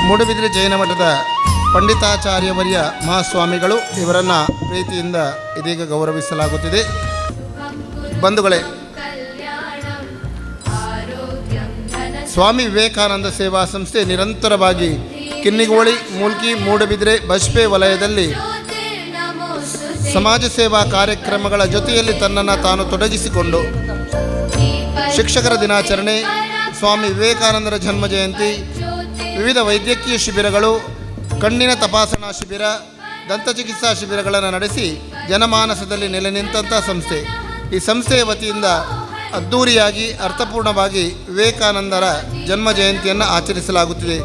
ಮೂಡುಬಿದಿರೆ ಜೈನ ಮಠದ ಪಂಡಿತಾಚಾರ್ಯವರ್ಯ ಮಹಾಸ್ವಾಮಿಗಳು ಇವರನ್ನು ಪ್ರೀತಿಯಿಂದ ಇದೀಗ ಗೌರವಿಸಲಾಗುತ್ತಿದೆ. ಬಂಧುಗಳೇ, ಸ್ವಾಮಿ ವಿವೇಕಾನಂದ ಸೇವಾ ಸಂಸ್ಥೆ ನಿರಂತರವಾಗಿ ಕಿನ್ನಿಗೋಳಿ, ಮೂಲ್ಕಿ, ಮೂಡುಬಿದಿರೆ, ಬಜ್ಪೆ ವಲಯದಲ್ಲಿ ಸಮಾಜ ಸೇವಾ ಕಾರ್ಯಕ್ರಮಗಳ ಜೊತೆಯಲ್ಲಿ ತನ್ನನ್ನು ತಾನು ತೊಡಗಿಸಿಕೊಂಡು ಶಿಕ್ಷಕರ ದಿನಾಚರಣೆ, ಸ್ವಾಮಿ ವಿವೇಕಾನಂದರ ಜನ್ಮ ಜಯಂತಿ, ವಿವಿಧ ವೈದ್ಯಕೀಯ ಶಿಬಿರಗಳು, ಕಣ್ಣಿನ ತಪಾಸಣಾ ಶಿಬಿರ, ದಂತಚಿಕಿತ್ಸಾ ಶಿಬಿರಗಳನ್ನು ನಡೆಸಿ ಜನಮಾನಸದಲ್ಲಿ ನೆಲೆ ನಿಂತಹ ಸಂಸ್ಥೆ. ಈ ಸಂಸ್ಥೆಯ ವತಿಯಿಂದ ಅದ್ಧೂರಿಯಾಗಿ ಅರ್ಥಪೂರ್ಣವಾಗಿ ವಿವೇಕಾನಂದರ ಜನ್ಮ ಜಯಂತಿಯನ್ನು ಆಚರಿಸಲಾಗುತ್ತಿದೆ.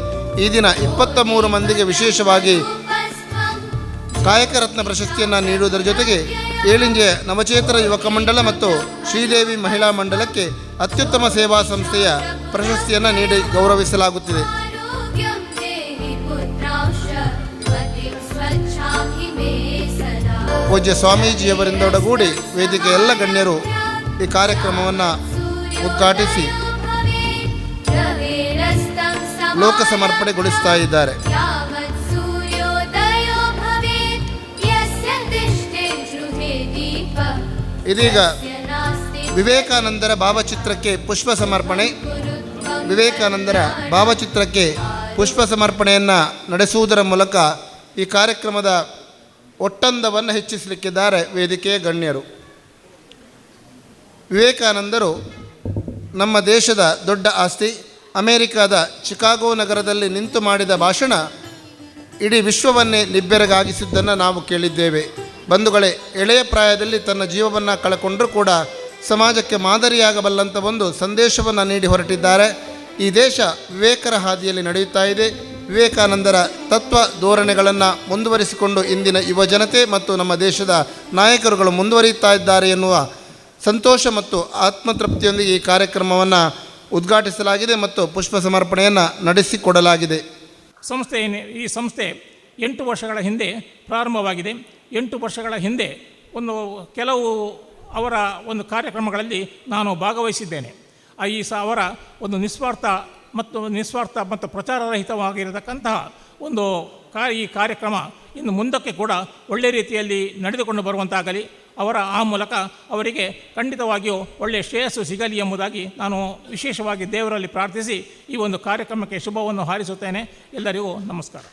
ಈ ದಿನ 23 ಮಂದಿಗೆ ವಿಶೇಷವಾಗಿ ಕಾಯಕ ರತ್ನ ಪ್ರಶಸ್ತಿಯನ್ನು ನೀಡುವುದರ ಜೊತೆಗೆ ಏಳಿಂಜೆಯ ನವಚೇತರ ಯುವಕ ಮಂಡಲ ಮತ್ತು ಶ್ರೀದೇವಿ ಮಹಿಳಾ ಮಂಡಲಕ್ಕೆ ಅತ್ಯುತ್ತಮ ಸೇವಾ ಸಂಸ್ಥೆಯ ಪ್ರಶಸ್ತಿಯನ್ನು ನೀಡಿ ಗೌರವಿಸಲಾಗುತ್ತಿದೆ. ಪೂಜ್ಯ ಸ್ವಾಮೀಜಿಯವರಿಂದೊಡಗೂಡಿ ವೇದಿಕೆ ಎಲ್ಲ ಗಣ್ಯರು ಈ ಕಾರ್ಯಕ್ರಮವನ್ನು ಉದ್ಘಾಟಿಸಿ ಲೋಕ ಸಮರ್ಪಣೆಗೊಳಿಸ್ತಾ ಇದ್ದಾರೆ. ಇದೀಗ ವಿವೇಕಾನಂದರ ಭಾವಚಿತ್ರಕ್ಕೆ ಪುಷ್ಪ ಸಮರ್ಪಣೆ. ವಿವೇಕಾನಂದರ ಭಾವಚಿತ್ರಕ್ಕೆ ಪುಷ್ಪ ಸಮರ್ಪಣೆಯನ್ನು ನಡೆಸುವುದರ ಮೂಲಕ ಈ ಕಾರ್ಯಕ್ರಮದ ಒಟ್ಟಂದವನ್ನು ಹೆಚ್ಚಿಸಲಿಕ್ಕಿದ್ದಾರೆ ವೇದಿಕೆಯ ಗಣ್ಯರು. ವಿವೇಕಾನಂದರು ನಮ್ಮ ದೇಶದ ದೊಡ್ಡ ಆಸ್ತಿ. ಅಮೇರಿಕಾದ ಚಿಕಾಗೋ ನಗರದಲ್ಲಿ ನಿಂತು ಮಾಡಿದ ಭಾಷಣ ಇಡೀ ವಿಶ್ವವನ್ನೇ ನಿಬ್ಬೆರಗಾಗಿಸಿದ್ದನ್ನು ನಾವು ಕೇಳಿದ್ದೇವೆ. ಬಂಧುಗಳೇ, ಎಳೆಯ ಪ್ರಾಯದಲ್ಲಿ ತನ್ನ ಜೀವವನ್ನು ಕಳಕೊಂಡರೂ ಕೂಡ ಸಮಾಜಕ್ಕೆ ಮಾದರಿಯಾಗಬಲ್ಲಂಥ ಒಂದು ಸಂದೇಶವನ್ನು ನೀಡಿ ಹೊರಟಿದ್ದಾರೆ. ಈ ದೇಶ ವಿವೇಕರ ಹಾದಿಯಲ್ಲಿ ನಡೆಯುತ್ತಾ ಇದೆ. ವಿವೇಕಾನಂದರ ತತ್ವ ಧೋರಣೆಗಳನ್ನು ಮುಂದುವರಿಸಿಕೊಂಡು ಇಂದಿನ ಯುವ ಜನತೆ ಮತ್ತು ನಮ್ಮ ದೇಶದ ನಾಯಕರುಗಳು ಮುಂದುವರಿಯುತ್ತಾ ಇದ್ದಾರೆ ಎನ್ನುವ ಸಂತೋಷ ಮತ್ತು ಆತ್ಮತೃಪ್ತಿಯೊಂದಿಗೆ ಈ ಕಾರ್ಯಕ್ರಮವನ್ನು ಉದ್ಘಾಟಿಸಲಾಗಿದೆ ಮತ್ತು ಪುಷ್ಪ ಸಮರ್ಪಣೆಯನ್ನು ನಡೆಸಿಕೊಡಲಾಗಿದೆ. ಈ ಸಂಸ್ಥೆ 8 ವರ್ಷಗಳ ಹಿಂದೆ ಪ್ರಾರಂಭವಾಗಿದೆ. 8 ವರ್ಷಗಳ ಹಿಂದೆ ಕೆಲವು ಅವರ ಕಾರ್ಯಕ್ರಮಗಳಲ್ಲಿ ನಾನು ಭಾಗವಹಿಸಿದ್ದೇನೆ. ಅವರ ನಿಸ್ವಾರ್ಥ ಮತ್ತು ಪ್ರಚಾರರಹಿತವಾಗಿರತಕ್ಕಂತಹ ಈ ಕಾರ್ಯಕ್ರಮ ಇನ್ನು ಮುಂದಕ್ಕೆ ಕೂಡ ಒಳ್ಳೆಯ ರೀತಿಯಲ್ಲಿ ನಡೆದುಕೊಂಡು ಬರುವಂತಾಗಲಿ, ಆ ಮೂಲಕ ಅವರಿಗೆ ಖಂಡಿತವಾಗಿಯೂ ಒಳ್ಳೆಯ ಶ್ರೇಯಸ್ಸು ಸಿಗಲಿ ಎಂಬುದಾಗಿ ನಾನು ವಿಶೇಷವಾಗಿ ದೇವರಲ್ಲಿ ಪ್ರಾರ್ಥಿಸಿ ಈ ಕಾರ್ಯಕ್ರಮಕ್ಕೆ ಶುಭವನ್ನು ಹಾರೈಸುತ್ತೇನೆ. ಎಲ್ಲರಿಗೂ ನಮಸ್ಕಾರ.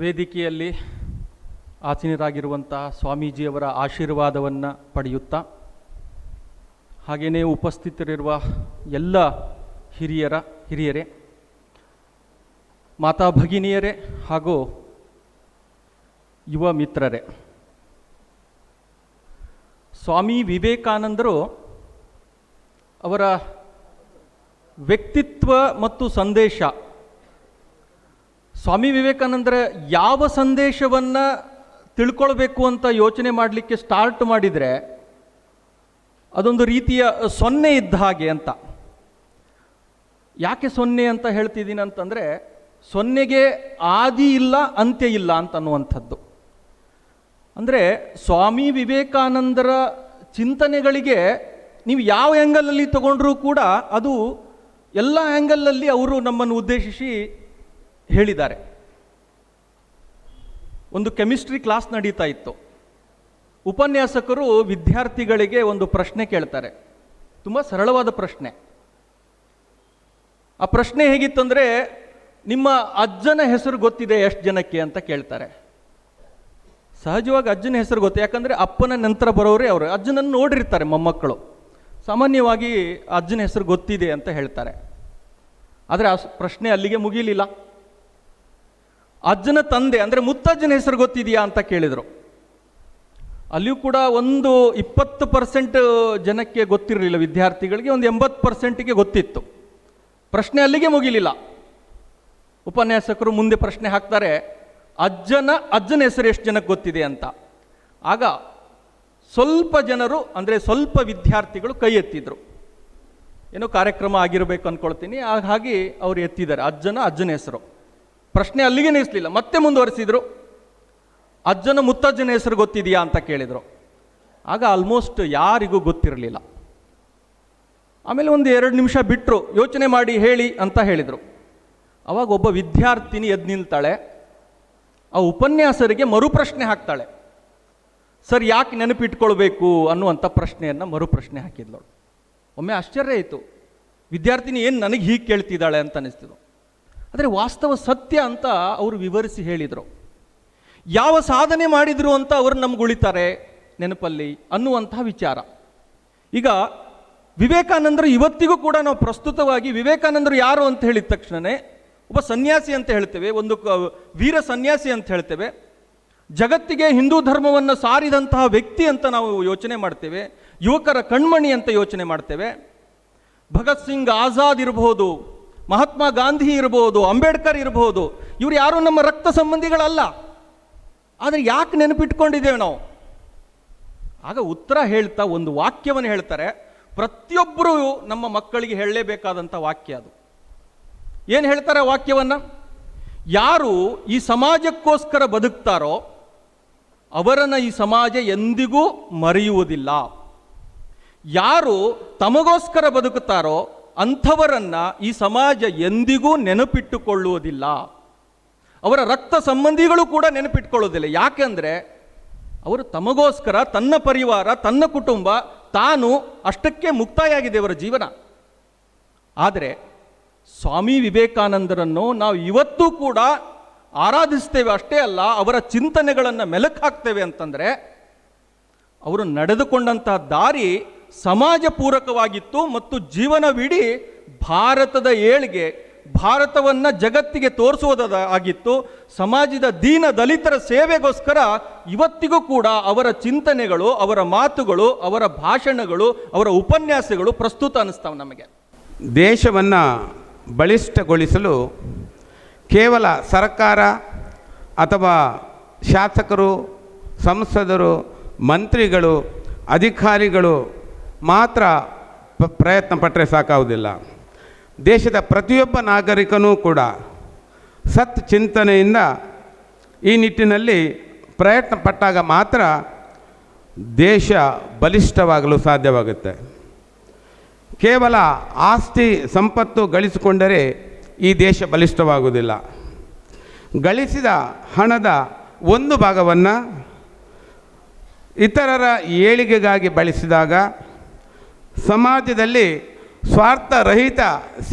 ವೇದಿಕೆಯಲ್ಲಿ ಆಸೀನರಾಗಿರುವಂತಹ ಸ್ವಾಮೀಜಿಯವರ ಆಶೀರ್ವಾದವನ್ನು ಪಡೆಯುತ್ತಾ, ಹಾಗೆಯೇ ಉಪಸ್ಥಿತರಿರುವ ಎಲ್ಲ ಹಿರಿಯರೇ, ಮಾತಾ ಭಗಿನಿಯರೇ ಹಾಗೂ ಯುವ ಮಿತ್ರರೇ, ಸ್ವಾಮಿ ವಿವೇಕಾನಂದರು ಅವರ ವ್ಯಕ್ತಿತ್ವ ಮತ್ತು ಸಂದೇಶ, ಸ್ವಾಮಿ ವಿವೇಕಾನಂದರ ಯಾವ ಸಂದೇಶವನ್ನು ತಿಳ್ಕೊಳ್ಬೇಕು ಅಂತ ಯೋಚನೆ ಮಾಡಲಿಕ್ಕೆ ಸ್ಟಾರ್ಟ್ ಮಾಡಿದರೆ ಅದೊಂದು ರೀತಿಯ ಸೊನ್ನೆ ಇದ್ದ ಹಾಗೆ ಅಂತ. ಯಾಕೆ ಸೊನ್ನೆ ಅಂತ ಹೇಳ್ತಿದ್ದೀನಿ ಅಂತಂದರೆ, ಸೊನ್ನೆಗೆ ಆದಿ ಇಲ್ಲ ಅಂತ್ಯ ಇಲ್ಲ ಅಂತ ಅನ್ನುವಂಥದ್ದು. ಅಂದರೆ ಸ್ವಾಮಿ ವಿವೇಕಾನಂದರ ಚಿಂತನೆಗಳಿಗೆ ನೀವು ಯಾವ ಆ್ಯಂಗಲಲ್ಲಿ ತಗೊಂಡ್ರೂ ಕೂಡ ಅದು ಎಲ್ಲ ಆ್ಯಂಗಲಲ್ಲಿ ಅವರು ನಮ್ಮನ್ನು ಉದ್ದೇಶಿಸಿ ಹೇಳಿದ್ದಾರೆ. ಒಂದು ಕೆಮಿಸ್ಟ್ರಿ ಕ್ಲಾಸ್ ನಡೀತಾ ಇತ್ತು. ಉಪನ್ಯಾಸಕರು ವಿದ್ಯಾರ್ಥಿಗಳಿಗೆ ಒಂದು ಪ್ರಶ್ನೆ ಕೇಳ್ತಾರೆ, ತುಂಬ ಸರಳವಾದ ಪ್ರಶ್ನೆ. ಆ ಪ್ರಶ್ನೆ ಹೇಗಿತ್ತಂದರೆ, ನಿಮ್ಮ ಅಜ್ಜನ ಹೆಸರು ಗೊತ್ತಿದೆ ಎಷ್ಟು ಜನಕ್ಕೆ ಅಂತ ಕೇಳ್ತಾರೆ. ಸಹಜವಾಗಿ ಅಜ್ಜನ ಹೆಸರು ಗೊತ್ತು, ಯಾಕಂದರೆ ಅಪ್ಪನ ನಂತರ ಬರೋರೇ ಅವರು. ಅಜ್ಜನನ್ನು ನೋಡಿರ್ತಾರೆ ಮೊಮ್ಮಕ್ಕಳು, ಸಾಮಾನ್ಯವಾಗಿ ಅಜ್ಜನ ಹೆಸರು ಗೊತ್ತಿದೆ ಅಂತ ಹೇಳ್ತಾರೆ. ಆದರೆ ಆ ಪ್ರಶ್ನೆ ಅಲ್ಲಿಗೆ ಮುಗಿಲಿಲ್ಲ. ಅಜ್ಜನ ತಂದೆ ಅಂದರೆ ಮುತ್ತಜ್ಜನ ಹೆಸರು ಗೊತ್ತಿದೆಯಾ ಅಂತ ಕೇಳಿದರು. ಅಲ್ಲಿಯೂ ಕೂಡ ಒಂದು 20% ಜನಕ್ಕೆ ಗೊತ್ತಿರಲಿಲ್ಲ ವಿದ್ಯಾರ್ಥಿಗಳಿಗೆ, ಒಂದು 80%ಗೆ ಗೊತ್ತಿತ್ತು. ಪ್ರಶ್ನೆ ಅಲ್ಲಿಗೆ ಮುಗಿಲಿಲ್ಲ. ಉಪನ್ಯಾಸಕರು ಮುಂದೆ ಪ್ರಶ್ನೆ ಹಾಕ್ತಾರೆ, ಅಜ್ಜನ ಹೆಸರು ಎಷ್ಟು ಜನಕ್ಕೆ ಗೊತ್ತಿದೆ ಅಂತ. ಆಗ ಸ್ವಲ್ಪ ಜನರು ಅಂದರೆ ಸ್ವಲ್ಪ ವಿದ್ಯಾರ್ಥಿಗಳು ಕೈ ಎತ್ತಿದ್ರು. ಏನೋ ಕಾರ್ಯಕ್ರಮ ಆಗಿರಬೇಕು ಅಂದ್ಕೊಳ್ತೀನಿ, ಹಾಗಾಗಿ ಅವರು ಎತ್ತಿದ್ದಾರೆ ಅಜ್ಜನ ಹೆಸರು. ಪ್ರಶ್ನೆ ಅಲ್ಲಿಗೆ ನಿಲ್ಲಿಸಲಿಲ್ಲ, ಮತ್ತೆ ಮುಂದುವರಿಸಿದ್ರು. ಮುತ್ತಜ್ಜನ ಹೆಸರು ಗೊತ್ತಿದೆಯಾ ಅಂತ ಕೇಳಿದರು. ಆಗ ಆಲ್ಮೋಸ್ಟ್ ಯಾರಿಗೂ ಗೊತ್ತಿರಲಿಲ್ಲ. ಆಮೇಲೆ ಒಂದು 2 ನಿಮಿಷ ಬಿಟ್ಟರು, ಯೋಚನೆ ಮಾಡಿ ಹೇಳಿ ಅಂತ ಹೇಳಿದರು. ಅವಾಗ ಒಬ್ಬ ವಿದ್ಯಾರ್ಥಿನಿ ಎದ್ದು ನಿಲ್ತಾಳೆ, ಆ ಉಪನ್ಯಾಸರಿಗೆ ಮರುಪ್ರಶ್ನೆ ಹಾಕ್ತಾಳೆ. ಸರ್, ಯಾಕೆ ನೆನಪಿಟ್ಕೊಳ್ಬೇಕು ಅನ್ನುವಂಥ ಪ್ರಶ್ನೆಯನ್ನು ಮರುಪ್ರಶ್ನೆ ಹಾಕಿದ್ಲು. ಒಮ್ಮೆ ಆಶ್ಚರ್ಯ ಆಯಿತು, ವಿದ್ಯಾರ್ಥಿನಿ ಏನು ನನಗೆ ಹೀಗೆ ಕೇಳ್ತಿದ್ದಾಳೆ ಅಂತ ಅನಿಸ್ತಿದ್ರು. ಆದರೆ ವಾಸ್ತವ ಸತ್ಯ ಅಂತ ಅವರು ವಿವರಿಸಿ ಹೇಳಿದರು. ಯಾವ ಸಾಧನೆ ಮಾಡಿದರು ಅಂತ ಅವರು ನಮ್ಗೆ ಉಳಿತಾರೆ ನೆನಪಲ್ಲಿ ಅನ್ನುವಂತಹ ವಿಚಾರ. ಈಗ ವಿವೇಕಾನಂದರು ಇವತ್ತಿಗೂ ಕೂಡ ನಾವು ಪ್ರಸ್ತುತವಾಗಿ ವಿವೇಕಾನಂದರು ಯಾರು ಅಂತ ಹೇಳಿದ ತಕ್ಷಣವೇ ಒಬ್ಬ ಸನ್ಯಾಸಿ ಅಂತ ಹೇಳ್ತೇವೆ, ಒಂದು ವೀರ ಸನ್ಯಾಸಿ ಅಂತ ಹೇಳ್ತೇವೆ, ಜಗತ್ತಿಗೆ ಹಿಂದೂ ಧರ್ಮವನ್ನು ಸಾರಿದಂತಹ ವ್ಯಕ್ತಿ ಅಂತ ನಾವು ಯೋಚನೆ ಮಾಡ್ತೇವೆ, ಯುವಕರ ಕಣ್ಮಣಿ ಅಂತ ಯೋಚನೆ ಮಾಡ್ತೇವೆ. ಭಗತ್ ಸಿಂಗ್ ಆಜಾದ್ ಇರಬಹುದು, ಮಹಾತ್ಮ ಗಾಂಧಿ ಇರಬಹುದು, ಅಂಬೇಡ್ಕರ್ ಇರಬಹುದು, ಇವರು ಯಾರು ನಮ್ಮ ರಕ್ತ ಸಂಬಂಧಿಗಳಲ್ಲ. ಆದರೆ ಯಾಕೆ ನೆನಪಿಟ್ಕೊಂಡಿದ್ದೇವೆ ನಾವು? ಆಗ ಉತ್ತರ ಹೇಳ್ತಾ ಒಂದು ವಾಕ್ಯವನ್ನು ಹೇಳ್ತಾರೆ, ಪ್ರತಿಯೊಬ್ಬರೂ ನಮ್ಮ ಮಕ್ಕಳಿಗೆ ಹೇಳಲೇಬೇಕಾದಂಥ ವಾಕ್ಯ ಅದು. ಏನು ಹೇಳ್ತಾರೆ ವಾಕ್ಯವನ್ನು? ಯಾರು ಈ ಸಮಾಜಕ್ಕೋಸ್ಕರ ಬದುಕ್ತಾರೋ ಅವರನ್ನು ಈ ಸಮಾಜ ಎಂದಿಗೂ ಮರೆಯುವುದಿಲ್ಲ. ಯಾರು ತಮಗೋಸ್ಕರ ಬದುಕುತ್ತಾರೋ ಅಂಥವರನ್ನು ಈ ಸಮಾಜ ಎಂದಿಗೂ ನೆನಪಿಟ್ಟುಕೊಳ್ಳುವುದಿಲ್ಲ. ಅವರ ರಕ್ತ ಸಂಬಂಧಿಗಳು ಕೂಡ ನೆನಪಿಟ್ಕೊಳ್ಳೋದಿಲ್ಲ. ಯಾಕೆಂದರೆ ಅವರು ತಮಗೋಸ್ಕರ, ತನ್ನ ಪರಿವಾರ, ತನ್ನ ಕುಟುಂಬ, ತಾನು ಅಷ್ಟಕ್ಕೆ ಮುಕ್ತಾಯ ಆಗಿದೆ ಅವರ ಜೀವನ. ಆದರೆ ಸ್ವಾಮಿ ವಿವೇಕಾನಂದರನ್ನು ನಾವು ಇವತ್ತೂ ಕೂಡ ಆರಾಧಿಸ್ತೇವೆ, ಅಷ್ಟೇ ಅಲ್ಲ ಅವರ ಚಿಂತನೆಗಳನ್ನು ಮೆಲುಕು ಹಾಕ್ತೇವೆ. ಅಂತಂದರೆ ಅವರು ನಡೆದುಕೊಂಡಂತಹ ದಾರಿ ಸಮಾಜ ಪೂರಕವಾಗಿತ್ತು ಮತ್ತು ಜೀವನವಿಡೀ ಭಾರತದ ಏಳಿಗೆ, ಭಾರತವನ್ನು ಜಗತ್ತಿಗೆ ತೋರಿಸುವುದಾಗಿತ್ತು. ಸಮಾಜದ ದೀನ ದಲಿತರ ಸೇವೆಗೋಸ್ಕರ ಇವತ್ತಿಗೂ ಕೂಡ ಅವರ ಚಿಂತನೆಗಳು, ಅವರ ಮಾತುಗಳು, ಅವರ ಭಾಷಣಗಳು, ಅವರ ಉಪನ್ಯಾಸಗಳು ಪ್ರಸ್ತುತ ಅನ್ನಿಸ್ತಾವೆ ನಮಗೆ. ದೇಶವನ್ನು ಬಲಿಷ್ಠಗೊಳಿಸಲು ಕೇವಲ ಸರ್ಕಾರ ಅಥವಾ ಶಾಸಕರು, ಸಂಸದರು, ಮಂತ್ರಿಗಳು, ಅಧಿಕಾರಿಗಳು ಮಾತ್ರ ಪ್ರಯತ್ನ ಪಟ್ಟರೆ ಸಾಕಾಗುವುದಿಲ್ಲ. ದೇಶದ ಪ್ರತಿಯೊಬ್ಬ ನಾಗರಿಕನೂ ಕೂಡ ಸತ್ ಚಿಂತನೆಯಿಂದ ಈ ನಿಟ್ಟಿನಲ್ಲಿ ಪ್ರಯತ್ನ ಪಟ್ಟಾಗ ಮಾತ್ರ ದೇಶ ಬಲಿಷ್ಠವಾಗಲು ಸಾಧ್ಯವಾಗುತ್ತೆ. ಕೇವಲ ಆಸ್ತಿ ಸಂಪತ್ತು ಗಳಿಸಿಕೊಂಡರೆ ಈ ದೇಶ ಬಲಿಷ್ಠವಾಗುವುದಿಲ್ಲ. ಗಳಿಸಿದ ಹಣದ ಒಂದು ಭಾಗವನ್ನು ಇತರರ ಏಳಿಗೆಗಾಗಿ ಬಳಸಿದಾಗ, ಸಮಾಜದಲ್ಲಿ ಸ್ವಾರ್ಥರಹಿತ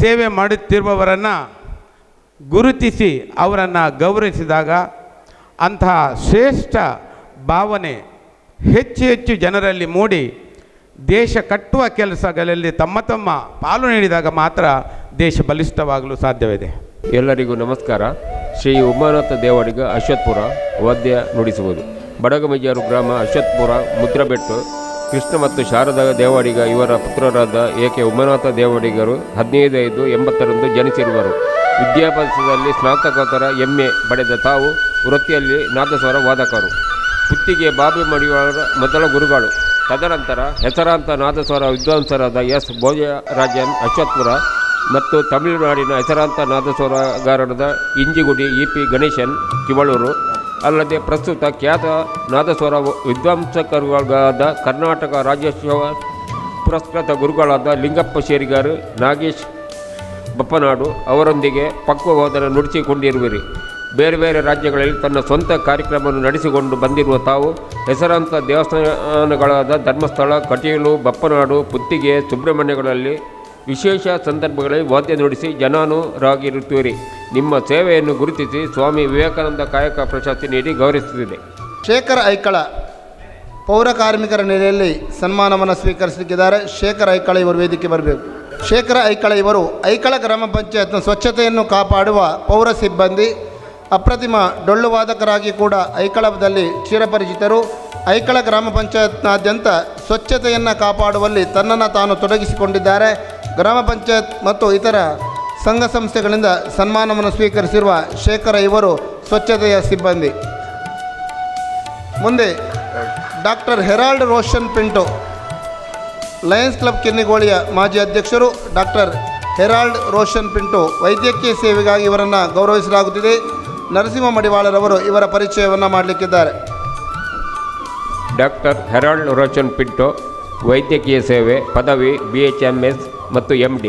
ಸೇವೆ ಮಾಡುತ್ತಿರುವವರನ್ನು ಗುರುತಿಸಿ ಅವರನ್ನು ಗೌರವಿಸಿದಾಗ ಅಂತಹ ಶ್ರೇಷ್ಠ ಭಾವನೆ ಹೆಚ್ಚು ಹೆಚ್ಚು ಜನರಲ್ಲಿ ಮೂಡಿ ದೇಶ ಕಟ್ಟುವ ಕೆಲಸಗಳಲ್ಲಿ ತಮ್ಮ ಪಾಲು ನೀಡಿದಾಗ ಮಾತ್ರ ದೇಶ ಬಲಿಷ್ಠವಾಗಲು ಸಾಧ್ಯವಿದೆ. ಎಲ್ಲರಿಗೂ ನಮಸ್ಕಾರ. ಶ್ರೀ ಉಮಾನಾಥ ದೇವಾಡಿಗ ಅಶ್ವತ್ಪುರ ವಾದ್ಯ ನುಡಿಸುವುದು. ಬಡಗಮಜಾರು ಗ್ರಾಮ ಅಶ್ವತ್ಪುರ ಮುದ್ರಬೆಟ್ಟು ಕೃಷ್ಣ ಮತ್ತು ಶಾರದಾ ದೇವಾಡಿಗ ಇವರ ಪುತ್ರರಾದ ಏಕೆ ಉಮಾನಾಥ ದೇವಾಡಿಗರು 15/5/80 ಜನಿಸಿರುವರು. ವಿದ್ಯಾಭ್ಯಾಸದಲ್ಲಿ ಸ್ನಾತಕೋತ್ತರ MA ಪಡೆದ ತಾವು ವೃತ್ತಿಯಲ್ಲಿ ನಾದಸ್ವರ ವಾದಕರು. ಪುತ್ತಿಗೆ ಬಾಬಿ ಮಡಿವಾಳರ ಮೊದಲ ಗುರುಗಳು. ತದನಂತರ ಹೆಸರಾಂತ ನಾದಸ್ವರ ವಿದ್ವಾಂಸರಾದ S. ಭೋಜರಾಜನ್ ಅಶ್ವತ್ಪುರ ಮತ್ತು ತಮಿಳುನಾಡಿನ ಹೆಸರಾಂತ ನಾದಸ್ವರಗಾರರಾದ ಇಂಜಿಗುಡಿ EP. ಗಣೇಶನ್ ಕಿವಳೂರು ಅಲ್ಲದೆ ಪ್ರಸ್ತುತ ಖ್ಯಾತ ನಾದಸ್ವರ ವಿದ್ವಾಂಸಕರುಗಳಾದ ಕರ್ನಾಟಕ ರಾಜ್ಯೋತ್ಸವ ಪುರಸ್ಕೃತ ಗುರುಗಳಾದ ಲಿಂಗಪ್ಪ ಶೇರಿಗಾರು, ನಾಗೇಶ್ ಬಪ್ಪನಾಡು ಅವರೊಂದಿಗೆ ಪಕ್ವವಾದನ ನುಡಿಸಿಕೊಂಡಿರುವಿರಿ. ಬೇರೆ ಬೇರೆ ರಾಜ್ಯಗಳಲ್ಲಿ ತನ್ನ ಸ್ವಂತ ಕಾರ್ಯಕ್ರಮವನ್ನು ನಡೆಸಿಕೊಂಡು ಬಂದಿರುವ ತಾವು ಹೆಸರಾಂತ ದೇವಸ್ಥಾನಗಳಾದ ಧರ್ಮಸ್ಥಳ, ಕಟೀಲು, ಬಪ್ಪನಾಡು, ಪುತ್ತಿಗೆ, ಸುಬ್ರಹ್ಮಣ್ಯಗಳಲ್ಲಿ ವಿಶೇಷ ಸಂದರ್ಭಗಳಲ್ಲಿ ವಾದ್ಯ ನುಡಿಸಿ ಜನಾನುರಾಗಿರುತ್ತೀರಿ. ನಿಮ್ಮ ಸೇವೆಯನ್ನು ಗುರುತಿಸಿ ಸ್ವಾಮಿ ವಿವೇಕಾನಂದ ಕಾಯಕ ಪ್ರಶಸ್ತಿ ನೀಡಿ ಗೌರವಿಸುತ್ತಿದೆ. ಶೇಖರ್ ಐಕಳ ಪೌರ ಕಾರ್ಮಿಕರ ನೆಲೆಯಲ್ಲಿ ಸನ್ಮಾನವನ್ನು ಸ್ವೀಕರಿಸಲಿಕ್ಕಿದ್ದಾರೆ. ಶೇಖರ್ ಐಕಳ ಇವರು ವೇದಿಕೆ ಬರಬೇಕು. ಶೇಖರ ಐಕಳ ಇವರು ಐಕಳ ಗ್ರಾಮ ಪಂಚಾಯತ್ನ ಸ್ವಚ್ಛತೆಯನ್ನು ಕಾಪಾಡುವ ಪೌರ ಸಿಬ್ಬಂದಿ, ಅಪ್ರತಿಮ ಡೊಳ್ಳು ವಾದಕರಾಗಿ ಕೂಡ ಐಕಳದಲ್ಲಿ ಚಿರಪರಿಚಿತರು. ಐಕಳ ಗ್ರಾಮ ಪಂಚಾಯತ್ನಾದ್ಯಂತ ಸ್ವಚ್ಛತೆಯನ್ನು ಕಾಪಾಡುವಲ್ಲಿ ತನ್ನನ್ನು ತಾನು ತೊಡಗಿಸಿಕೊಂಡಿದ್ದಾರೆ. ಗ್ರಾಮ ಪಂಚಾಯತ್ ಮತ್ತು ಇತರ ಸಂಘ ಸಂಸ್ಥೆಗಳಿಂದ ಸನ್ಮಾನವನ್ನು ಸ್ವೀಕರಿಸಿರುವ ಶೇಖರ ಇವರು ಸ್ವಚ್ಛತೆಯ ಸಿಬ್ಬಂದಿ. ಮುಂದೆ doctor Harold Roshan Pinto, Lions Club ಕಿನ್ನಿಗೋಳಿಯ ಮಾಜಿ ಅಧ್ಯಕ್ಷರು. ಡಾಕ್ಟರ್ ಹೆರಾಲ್ಡ್ ರೋಷನ್ ಪಿಂಟೋ ವೈದ್ಯಕೀಯ ಸೇವೆಗಾಗಿ ಇವರನ್ನು ಗೌರವಿಸಲಾಗುತ್ತಿದೆ. ನರಸಿಂಹ ಮಡಿವಾಳರವರು ಇವರ ಪರಿಚಯವನ್ನು ಮಾಡಲಿಕ್ಕಿದ್ದಾರೆ. ಡಾಕ್ಟರ್ ಹೆರಾಲ್ಡ್ ರೋಷನ್ ಪಿಂಟೋ ವೈದ್ಯಕೀಯ ಸೇವೆ, ಪದವಿ BHMS ಮತ್ತು MD.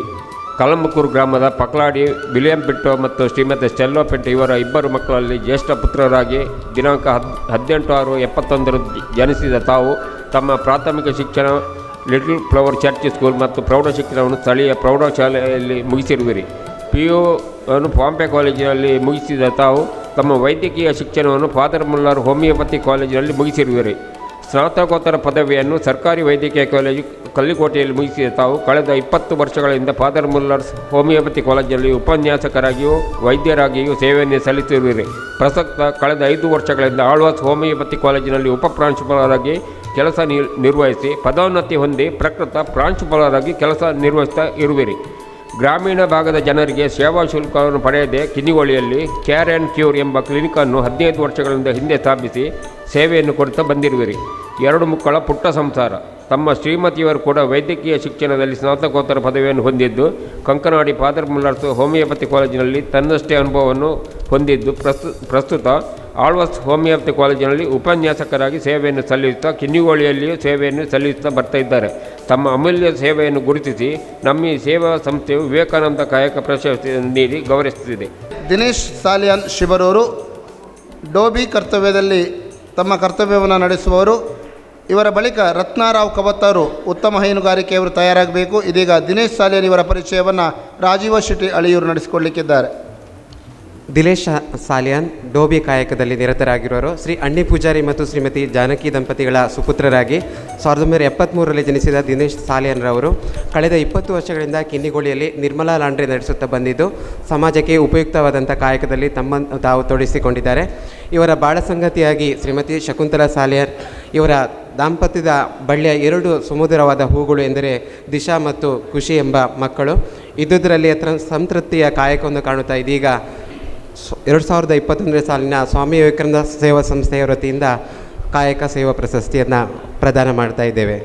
ಕಲಮಕೂರು ಗ್ರಾಮದ ಪಕ್ಲಾಡಿ ವಿಲಿಯಂ ಪಿಂಟೋ ಮತ್ತು ಶ್ರೀಮತಿ ಸ್ಟೆಲ್ಲೋ ಪಿಂಟೋ ಇವರ ಇಬ್ಬರು ಮಕ್ಕಳಲ್ಲಿ ಜ್ಯೇಷ್ಠ ಪುತ್ರರಾಗಿ ದಿನಾಂಕ 18/6/71 ಜನಿಸಿದ ತಾವು ತಮ್ಮ ಪ್ರಾಥಮಿಕ ಶಿಕ್ಷಣ ಲಿಟಲ್ ಫ್ಲವರ್ ಚರ್ಚ್ ಸ್ಕೂಲ್ ಮತ್ತು ಪ್ರೌಢ ಶಿಕ್ಷಣವನ್ನು ಸ್ಥಳೀಯ ಪ್ರೌಢಶಾಲೆಯಲ್ಲಿ ಮುಗಿಸಿರುವಿರಿ. PU ಅನ್ನು ಪಾಂಪೆ ಕಾಲೇಜಿನಲ್ಲಿ ಮುಗಿಸಿದ ತಾವು ತಮ್ಮ ವೈದ್ಯಕೀಯ ಶಿಕ್ಷಣವನ್ನು ಫಾದರ್ ಮುಲ್ಲರ್ ಹೋಮಿಯೋಪತಿ ಕಾಲೇಜಿನಲ್ಲಿ ಮುಗಿಸಿರುವಿರಿ. ಸ್ನಾತಕೋತ್ತರ ಪದವಿಯನ್ನು ಸರ್ಕಾರಿ ವೈದ್ಯಕೀಯ ಕಾಲೇಜು ಕಲ್ಲಿಕೋಟೆಯಲ್ಲಿ ಮುಗಿಸಿದ ತಾವು ಕಳೆದ 20 ವರ್ಷಗಳಿಂದ ಫಾದರ್ ಮುಲ್ಲರ್ಸ್ ಹೋಮಿಯೋಪತಿ ಕಾಲೇಜಿನಲ್ಲಿ ಉಪನ್ಯಾಸಕರಾಗಿಯೂ ವೈದ್ಯರಾಗಿಯೂ ಸೇವೆಯನ್ನು ಸಲ್ಲಿಸಿರುವಿರಿ. ಪ್ರಸಕ್ತ ಕಳೆದ 5 ವರ್ಷಗಳಿಂದ ಆಳ್ವಾಸ್ ಹೋಮಿಯೋಪತಿ ಕಾಲೇಜಿನಲ್ಲಿ ಉಪಪ್ರಾಂಶುಪಾಲರಾಗಿ ಕೆಲಸ ನಿರ್ವಹಿಸಿ ಪದೋನ್ನತಿ ಹೊಂದಿ ಪ್ರಕೃತ ಪ್ರಾಂಶುಪಾಲರಾಗಿ ಕೆಲಸ ನಿರ್ವಹಿಸ್ತಾ ಇರುವಿರಿ. ಗ್ರಾಮೀಣ ಭಾಗದ ಜನರಿಗೆ ಸೇವಾ ಶುಲ್ಕವನ್ನು ಪಡೆಯದೆ ಕಿನ್ನಿಗೋಳಿಯಲ್ಲಿ ಕೇರ್ ಆ್ಯಂಡ್ ಕ್ಯೂರ್ ಎಂಬ ಕ್ಲಿನಿಕನ್ನು 15 ವರ್ಷಗಳಿಂದ ಹಿಂದೆ ಸ್ಥಾಪಿಸಿ ಸೇವೆಯನ್ನು ಕೊಡುತ್ತಾ ಬಂದಿರುವಿರಿ. 2 ಮಕ್ಕಳ ಪುಟ್ಟ ಸಂಸಾರ. ತಮ್ಮ ಶ್ರೀಮತಿಯವರು ಕೂಡ ವೈದ್ಯಕೀಯ ಶಿಕ್ಷಣದಲ್ಲಿ ಸ್ನಾತಕೋತ್ತರ ಪದವಿಯನ್ನು ಹೊಂದಿದ್ದು ಕಂಕನಾಡಿ ಫಾದರ್ ಮುಲ್ಲರ್ಸ್ ಹೋಮಿಯೋಪತಿ ಕಾಲೇಜಿನಲ್ಲಿ ತನ್ನಷ್ಟೇ ಅನುಭವವನ್ನು ಹೊಂದಿದ್ದು ಪ್ರಸ್ತುತ ಆಳ್ವಾಸ್ ಹೋಮಿಯೋಪತಿ ಕಾಲೇಜಿನಲ್ಲಿ ಉಪನ್ಯಾಸಕರಾಗಿ ಸೇವೆಯನ್ನು ಸಲ್ಲಿಸುತ್ತಾ ಕಿನ್ನಿಗೋಳಿಯಲ್ಲಿಯೂ ಸೇವೆಯನ್ನು ಸಲ್ಲಿಸುತ್ತಾ ಬರ್ತಾ ಇದ್ದಾರೆ. ತಮ್ಮ ಅಮೂಲ್ಯ ಸೇವೆಯನ್ನು ಗುರುತಿಸಿ ನಮ್ಮ ಈ ಸೇವಾ ಸಂಸ್ಥೆಯು ವಿವೇಕಾನಂದ ಕಾಯಕ ಪ್ರಶಸ್ತಿ ನೀಡಿ ಗೌರವಿಸುತ್ತಿದೆ. ದಿನೇಶ್ ಸಾಲಿಯಾನ್ ಶಿಬರೂರು ಡೋಬಿ ಕರ್ತವ್ಯದಲ್ಲಿ ತಮ್ಮ ಕರ್ತವ್ಯವನ್ನು ನಡೆಸುವವರು. ಇವರ ಬಳಿಕ ರತ್ನಾರಾವ್ ಕವತ್ತವರು ಉತ್ತಮ ಹೈನುಗಾರಿಕೆಯವರು ತಯಾರಾಗಬೇಕು. ಇದೀಗ ದಿನೇಶ್ ಸಾಲಿಯಾನ್ ಇವರ ಪರಿಚಯವನ್ನು ರಾಜೀವ ಶೆಟ್ಟಿ ಅಳಿಯೂರು ನಡೆಸಿಕೊಳ್ಳಲಿಕ್ಕಿದ್ದಾರೆ. ದಿನೇಶ್ ಸಾಲಿಯಾನ್ ಡೋಬಿ ಕಾಯಕದಲ್ಲಿ ನಿರತರಾಗಿರುವರು. ಶ್ರೀ ಅಣ್ಣಿ ಪೂಜಾರಿ ಮತ್ತು ಶ್ರೀಮತಿ ಜಾನಕಿ ದಂಪತಿಗಳ ಸುಪುತ್ರರಾಗಿ 1973ರಲ್ಲಿ ಜನಿಸಿದ ದಿನೇಶ್ ಸಾಲಿಯಾನ್ರವರು ಕಳೆದ 20 ವರ್ಷಗಳಿಂದ ಕಿನ್ನಿಗೋಳಿಯಲ್ಲಿ ನಿರ್ಮಲಾ ಲಾಂಡ್ರಿ ನಡೆಸುತ್ತಾ ಬಂದಿದ್ದು ಸಮಾಜಕ್ಕೆ ಉಪಯುಕ್ತವಾದಂಥ ಕಾಯಕದಲ್ಲಿ ತಮ್ಮನ್ನು ತಾವು ತೊಡಗಿಸಿಕೊಂಡಿದ್ದಾರೆ. ಇವರ ಬಾಳ ಸಂಗತಿಯಾಗಿ ಶ್ರೀಮತಿ ಶಕುಂತಲಾ ಸಾಲಿಯಾನ್. ಇವರ ದಾಂಪತ್ಯದ ಬಳ್ಳಿಯ 2 ಸುಮಧುರವಾದ ಹೂಗಳು ಎಂದರೆ ದಿಶಾ ಮತ್ತು ಖುಷಿ ಎಂಬ ಮಕ್ಕಳು. ಇದ್ದುದರಲ್ಲಿ ಸಂತೃಪ್ತಿಯ ಕಾಯಕವನ್ನು ಕಾಣುತ್ತಾ ಇದೀಗ 2021 ಸಾಲಿನ ಸ್ವಾಮಿ ವಿವೇಕಾನಂದ ಸೇವಾ ಸಂಸ್ಥೆಯ ವತಿಯಿಂದ ಕಾಯಕ ಸೇವಾ ಪ್ರಶಸ್ತಿಯನ್ನು ಪ್ರದಾನ ಮಾಡ್ತಾ ಇದ್ದೇವೆ.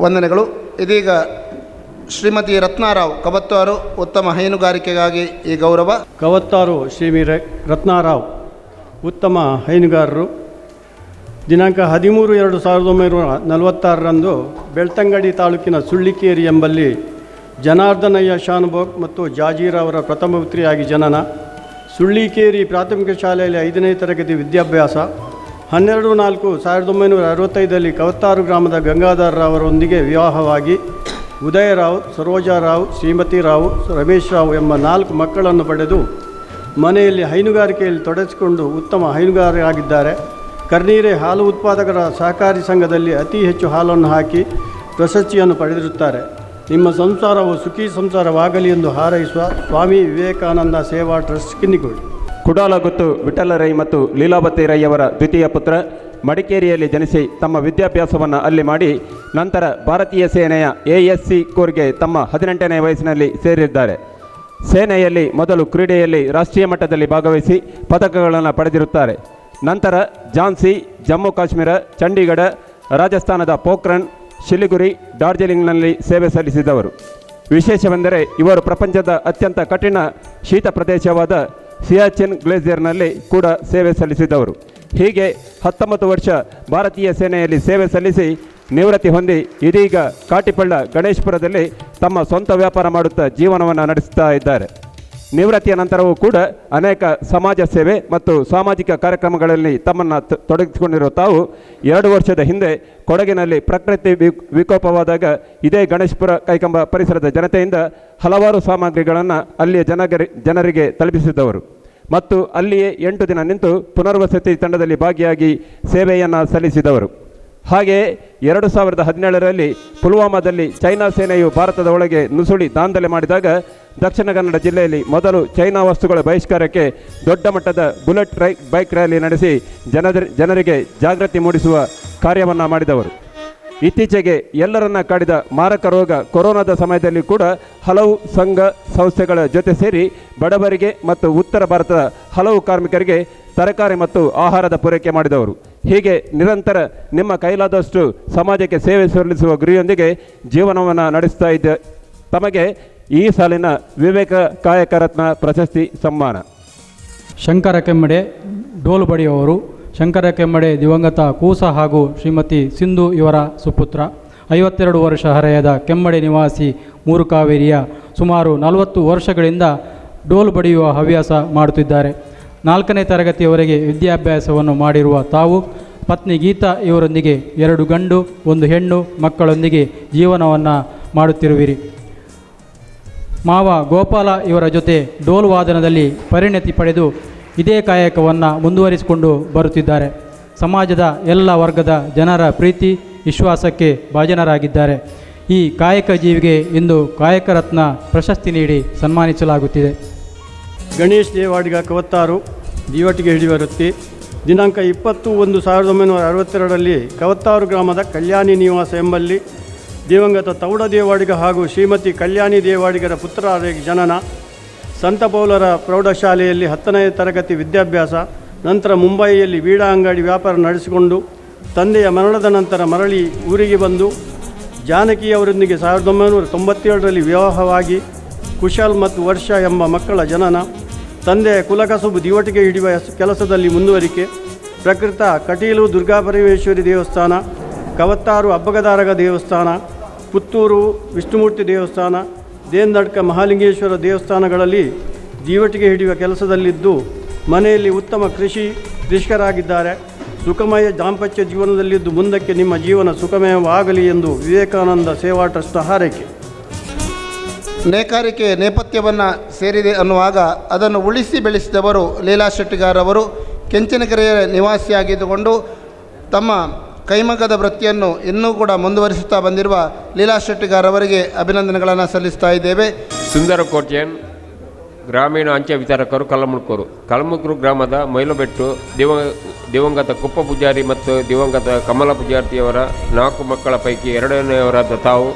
ವಂದನೆಗಳು. ಇದೀಗ ಶ್ರೀಮತಿ ರತ್ನಾರಾವ್ ಕವತ್ತಾರು ಉತ್ತಮ ಹೈನುಗಾರಿಕೆಗಾಗಿ ಈ ಗೌರವ. ಕವತ್ತಾರು ರತ್ನಾರಾವ್ ಉತ್ತಮ ಹೈನುಗಾರರು. ದಿನಾಂಕ 13/2/1946ರಂದು ಬೆಳ್ತಂಗಡಿ ತಾಲೂಕಿನ ಸುಳ್ಳಿಕೇರಿ ಎಂಬಲ್ಲಿ ಜನಾರ್ದನಯ್ಯ ಶಾನುಭೋಗ್ ಮತ್ತು ಜಾಜೀರವರ ಪ್ರಥಮ ಪುತ್ರಿಯಾಗಿ ಜನನ. ಸುಳ್ಳಿಕೇರಿ ಪ್ರಾಥಮಿಕ ಶಾಲೆಯಲ್ಲಿ 5ನೇ ತರಗತಿ ವಿದ್ಯಾಭ್ಯಾಸ. 12/4/1965ರಲ್ಲಿ ಕವತ್ತಾರು ಗ್ರಾಮದ ಗಂಗಾಧರ್ ರಾವರೊಂದಿಗೆ ವಿವಾಹವಾಗಿ ಉದಯರಾವ್, ಸರೋಜಾರಾವ್, ಶ್ರೀಮತಿ ರಾವ್, ರಮೇಶ್ ರಾವ್ ಎಂಬ 4 ಮಕ್ಕಳನ್ನು ಪಡೆದು ಮನೆಯಲ್ಲಿ ಹೈನುಗಾರಿಕೆಯಲ್ಲಿ ತೊಡಗಿಸಿಕೊಂಡು ಉತ್ತಮ ಹೈನುಗಾರರಾಗಿದ್ದಾರೆ. ಕರ್ನೀರೆ ಹಾಲು ಉತ್ಪಾದಕರ ಸಹಕಾರಿ ಸಂಘದಲ್ಲಿ ಅತಿ ಹೆಚ್ಚು ಹಾಲನ್ನು ಹಾಕಿ ಪ್ರಶಸ್ತಿಯನ್ನು ಪಡೆದಿರುತ್ತಾರೆ. ನಿಮ್ಮ ಸಂಸಾರವು ಸುಖಿ ಸಂಸಾರವಾಗಲಿ ಎಂದು ಹಾರೈಸುವ ಸ್ವಾಮಿ ವಿವೇಕಾನಂದ ಸೇವಾ ಟ್ರಸ್ಟ್ ಕಿನ್ನಿಕೋಳಿ. ಕುಡಾಲಗುತ್ತು ವಿಠಲರೈ ಮತ್ತು ಲೀಲಾವತಿ ರೈ ಅವರ ದ್ವಿತೀಯ ಪುತ್ರ, ಮಡಿಕೇರಿಯಲ್ಲಿ ಜನಿಸಿ ತಮ್ಮ ವಿದ್ಯಾಭ್ಯಾಸವನ್ನು ಅಲ್ಲಿ ಮಾಡಿ ನಂತರ ಭಾರತೀಯ ಸೇನೆಯ ASC ಕೋರ್ಗೆ ತಮ್ಮ 18ನೇ ವಯಸ್ಸಿನಲ್ಲಿ ಸೇರಿದ್ದಾರೆ. ಸೇನೆಯಲ್ಲಿ ಮೊದಲು ಕ್ರೀಡೆಯಲ್ಲಿ ರಾಷ್ಟ್ರೀಯ ಮಟ್ಟದಲ್ಲಿ ಭಾಗವಹಿಸಿ ಪದಕಗಳನ್ನು ಪಡೆದಿರುತ್ತಾರೆ. ನಂತರ ಝಾನ್ಸಿ, ಜಮ್ಮು ಕಾಶ್ಮೀರ, ಚಂಡೀಗಢ, ರಾಜಸ್ಥಾನದ ಪೋಖ್ರಣ್, ಶಿಲಿಗುರಿ, ಡಾರ್ಜಿಲಿಂಗ್ನಲ್ಲಿ ಸೇವೆ ಸಲ್ಲಿಸಿದವರು. ವಿಶೇಷವೆಂದರೆ ಇವರು ಪ್ರಪಂಚದ ಅತ್ಯಂತ ಕಠಿಣ ಶೀತ ಪ್ರದೇಶವಾದ ಸಿಯಾಚಿನ್ ಗ್ಲೇಸಿಯರ್ನಲ್ಲಿ ಕೂಡ ಸೇವೆ ಸಲ್ಲಿಸಿದವರು. ಹೀಗೆ 19 ವರ್ಷ ಭಾರತೀಯ ಸೇನೆಯಲ್ಲಿ ಸೇವೆ ಸಲ್ಲಿಸಿ ನಿವೃತ್ತಿ ಹೊಂದಿ ಇದೀಗ ಕಾಟಿಪಳ್ಳ ಗಣೇಶ್ಪುರದಲ್ಲಿ ತಮ್ಮ ಸ್ವಂತ ವ್ಯಾಪಾರ ಮಾಡುತ್ತಾ ಜೀವನವನ್ನು ನಡೆಸುತ್ತಾ ಇದ್ದಾರೆ. ನಿವೃತ್ತಿಯ ನಂತರವೂ ಕೂಡ ಅನೇಕ ಸಮಾಜ ಸೇವೆ ಮತ್ತು ಸಾಮಾಜಿಕ ಕಾರ್ಯಕ್ರಮಗಳಲ್ಲಿ ತಮ್ಮನ್ನು ತೊಡಗಿಸಿಕೊಂಡಿರುವ ತಾವು 2 ವರ್ಷದ ಹಿಂದೆ ಕೊಡಗಿನಲ್ಲಿ ಪ್ರಕೃತಿ ವಿಕೋಪವಾದಾಗ ಇದೇ ಗಣೇಶ್ಪುರ ಕೈಕಂಬ ಪರಿಸರದ ಜನತೆಯಿಂದ ಹಲವಾರು ಸಾಮಗ್ರಿಗಳನ್ನು ಅಲ್ಲಿಯ ಜನರಿಗೆ ತಲುಪಿಸಿದವರು ಮತ್ತು ಅಲ್ಲಿಯೇ 8 ದಿನ ನಿಂತು ಪುನರ್ವಸತಿ ತಂಡದಲ್ಲಿ ಭಾಗಿಯಾಗಿ ಸೇವೆಯನ್ನು ಸಲ್ಲಿಸಿದವರು. ಹಾಗೆಯೇ 2017ರಲ್ಲಿ ಪುಲ್ವಾಮಾದಲ್ಲಿ ಚೈನಾ ಸೇನೆಯು ಭಾರತದ ಒಳಗೆ ನುಸುಳಿ ದಾಂಧಲೆ ಮಾಡಿದಾಗ ದಕ್ಷಿಣ ಕನ್ನಡ ಜಿಲ್ಲೆಯಲ್ಲಿ ಮೊದಲು ಚೈನಾ ವಸ್ತುಗಳ ಬಹಿಷ್ಕಾರಕ್ಕೆ ದೊಡ್ಡ ಮಟ್ಟದ ಬುಲೆಟ್ ಬೈಕ್ ರ್ಯಾಲಿ ನಡೆಸಿ ಜನರಿಗೆ ಜಾಗೃತಿ ಮೂಡಿಸುವ ಕಾರ್ಯವನ್ನು ಮಾಡಿದವರು. ಇತ್ತೀಚೆಗೆ ಎಲ್ಲರನ್ನ ಕಾಡಿದ ಮಾರಕ ರೋಗ ಕೊರೋನಾದ ಸಮಯದಲ್ಲಿ ಕೂಡ ಹಲವು ಸಂಘ ಸಂಸ್ಥೆಗಳ ಜೊತೆ ಸೇರಿ ಬಡವರಿಗೆ ಮತ್ತು ಉತ್ತರ ಭಾರತದ ಹಲವು ಕಾರ್ಮಿಕರಿಗೆ ತರಕಾರಿ ಮತ್ತು ಆಹಾರದ ಪೂರೈಕೆ ಮಾಡಿದವರು. ಹೀಗೆ ನಿರಂತರ ನಿಮ್ಮ ಕೈಲಾದಷ್ಟು ಸಮಾಜಕ್ಕೆ ಸೇವೆ ಸಲ್ಲಿಸುವ ಗುರಿಯೊಂದಿಗೆ ಜೀವನವನ್ನು ನಡೆಸ್ತಾ ಇದ್ದ ತಮಗೆ ಈ ಸಾಲಿನ ವಿವೇಕ ಕಾಯಕ ರತ್ನ ಪ್ರಶಸ್ತಿ ಸನ್ಮಾನ. ಶಂಕರ ಕೆಮ್ಮಡೆ ಡೋಲು ಬಡಿಯುವವರು. ಶಂಕರ ಕೆಮ್ಮಡೆ ದಿವಂಗತ ಕೂಸ ಹಾಗೂ ಶ್ರೀಮತಿ ಸಿಂಧು ಇವರ ಸುಪುತ್ರ. 52 ವರ್ಷ ಹರೆಯದ ಕೆಮ್ಮಡೆ ನಿವಾಸಿ ಮೂರುಕಾವೇರಿಯ ಸುಮಾರು 40 ವರ್ಷಗಳಿಂದ ಡೋಲು ಬಡಿಯುವ ಹವ್ಯಾಸ ಮಾಡುತ್ತಿದ್ದಾರೆ. 4ನೇ ತರಗತಿಯವರೆಗೆ ವಿದ್ಯಾಭ್ಯಾಸವನ್ನು ಮಾಡಿರುವ ತಾವು ಪತ್ನಿ ಗೀತಾ ಇವರೊಂದಿಗೆ 2 ಗಂಡು 1 ಹೆಣ್ಣು ಮಕ್ಕಳೊಂದಿಗೆ ಜೀವನವನ್ನು ಮಾಡುತ್ತಿರುವಿರಿ. ಮಾವ ಗೋಪಾಲ ಇವರ ಜೊತೆ ಡೋಲು ವಾದನದಲ್ಲಿ ಪರಿಣತಿ ಪಡೆದು ಇದೇ ಕಾಯಕವನ್ನು ಮುಂದುವರಿಸಿಕೊಂಡು ಬರುತ್ತಿದ್ದಾರೆ. ಸಮಾಜದ ಎಲ್ಲ ವರ್ಗದ ಜನರ ಪ್ರೀತಿ ವಿಶ್ವಾಸಕ್ಕೆ ಭಾಜನರಾಗಿದ್ದಾರೆ. ಈ ಕಾಯಕ ಜೀವಿಗೆ ಇಂದು ಕಾಯಕ ರತ್ನ ಪ್ರಶಸ್ತಿ ನೀಡಿ ಸನ್ಮಾನಿಸಲಾಗುತ್ತಿದೆ. ಗಣೇಶ್ ದೇವಾಡಿಗ ಕವತ್ತಾರು, ದೀವಟಿಗೆ ಹಿಡಿಯುವ ವೃತ್ತಿ. ದಿನಾಂಕ 20/1/1962ರಲ್ಲಿ ಕವತ್ತಾರು ಗ್ರಾಮದ ಕಲ್ಯಾಣಿ ನಿವಾಸ ಎಂಬಲ್ಲಿ ದಿವಂಗತ ತೌಡ ದೇವಾಡಿಗ ಹಾಗೂ ಶ್ರೀಮತಿ ಕಲ್ಯಾಣಿ ದೇವಾಡಿಗರ ಪುತ್ರರಾಗಿ ಜನನ. ಸಂತ ಪೌಲರ ಪ್ರೌಢಶಾಲೆಯಲ್ಲಿ 10ನೇ ತರಗತಿ ವಿದ್ಯಾಭ್ಯಾಸ. ನಂತರ ಮುಂಬಯಿಯಲ್ಲಿ ಬೀಡಾ ಅಂಗಡಿ ವ್ಯಾಪಾರ ನಡೆಸಿಕೊಂಡು ತಂದೆಯ ಮರಣದ ನಂತರ ಮರಳಿ ಊರಿಗೆ ಬಂದು ಜಾನಕಿ ಅವರೊಂದಿಗೆ 1997ರಲ್ಲಿ ವಿವಾಹವಾಗಿ ಕುಶಲ್ ಮತ್ತು ವರ್ಷ ಎಂಬ ಮಕ್ಕಳ ಜನನ. ತಂದೆಯ ಕುಲಕಸುಬು ದಿವಟಿಗೆ ಹಿಡಿಯುವ ಕೆಲಸದಲ್ಲಿ ಮುಂದುವರಿಕೆ. ಪ್ರಕೃತ ಕಟೀಲು ದುರ್ಗಾಪರಮೇಶ್ವರಿ ದೇವಸ್ಥಾನ, ಕವತ್ತಾರು ಅಬ್ಬಗದಾರಗ ದೇವಸ್ಥಾನ, ಪುತ್ತೂರು ವಿಷ್ಣುಮೂರ್ತಿ ದೇವಸ್ಥಾನ, ದೇಂದಡ್ಕ ಮಹಾಲಿಂಗೇಶ್ವರ ದೇವಸ್ಥಾನಗಳಲ್ಲಿ ದೀವಟಿಗೆ ಹಿಡಿಯುವ ಕೆಲಸದಲ್ಲಿದ್ದು ಮನೆಯಲ್ಲಿ ಉತ್ತಮ ಕೃಷಿಕರಾಗಿದ್ದಾರೆ. ಸುಖಮಯ ದಾಂಪತ್ಯ ಜೀವನದಲ್ಲಿದ್ದು ಮುಂದಕ್ಕೆ ನಿಮ್ಮ ಜೀವನ ಸುಖಮಯವಾಗಲಿ ಎಂದು ವಿವೇಕಾನಂದ ಸೇವಾ ಟ್ರಸ್ಟ್ ಹಾರೈಕೆ. ನೇಕಾರಿಕೆ ನೇಪಥ್ಯವನ್ನು ಸೇರಿದೆ ಅನ್ನುವಾಗ ಅದನ್ನು ಉಳಿಸಿ ಬೆಳೆಸಿದವರು ಲೀಲಾ ಶೆಟ್ಟಿಗಾರವರು. ಕೆಂಚನಕೆರೆಯ ನಿವಾಸಿಯಾಗಿದ್ದುಕೊಂಡು ತಮ್ಮ ಕೈಮಗ್ಗದ ವೃತ್ತಿಯನ್ನು ಇನ್ನೂ ಕೂಡ ಮುಂದುವರಿಸುತ್ತಾ ಬಂದಿರುವ ಲೀಲಾ ಶೆಟ್ಟಿಗಾರವರಿಗೆ ಅಭಿನಂದನೆಗಳನ್ನು ಸಲ್ಲಿಸ್ತಾ ಇದ್ದೇವೆ. ಸುಂದರ ಕೋಟ್ಯನ್ ಗ್ರಾಮೀಣ ಅಂಚೆ ವಿತರಕರು ಕಲಮುಕ್ರು ಗ್ರಾಮದ ಮೈಲಬೆಟ್ಟು ದಿವಂಗತ ಕುಪ್ಪ ಪೂಜಾರಿ ಮತ್ತು ದಿವಂಗತ ಕಮಲ ಪೂಜಾರ್ತಿಯವರ 4 ಮಕ್ಕಳ ಪೈಕಿ 2ನೇಯವರಾದ ತಾವು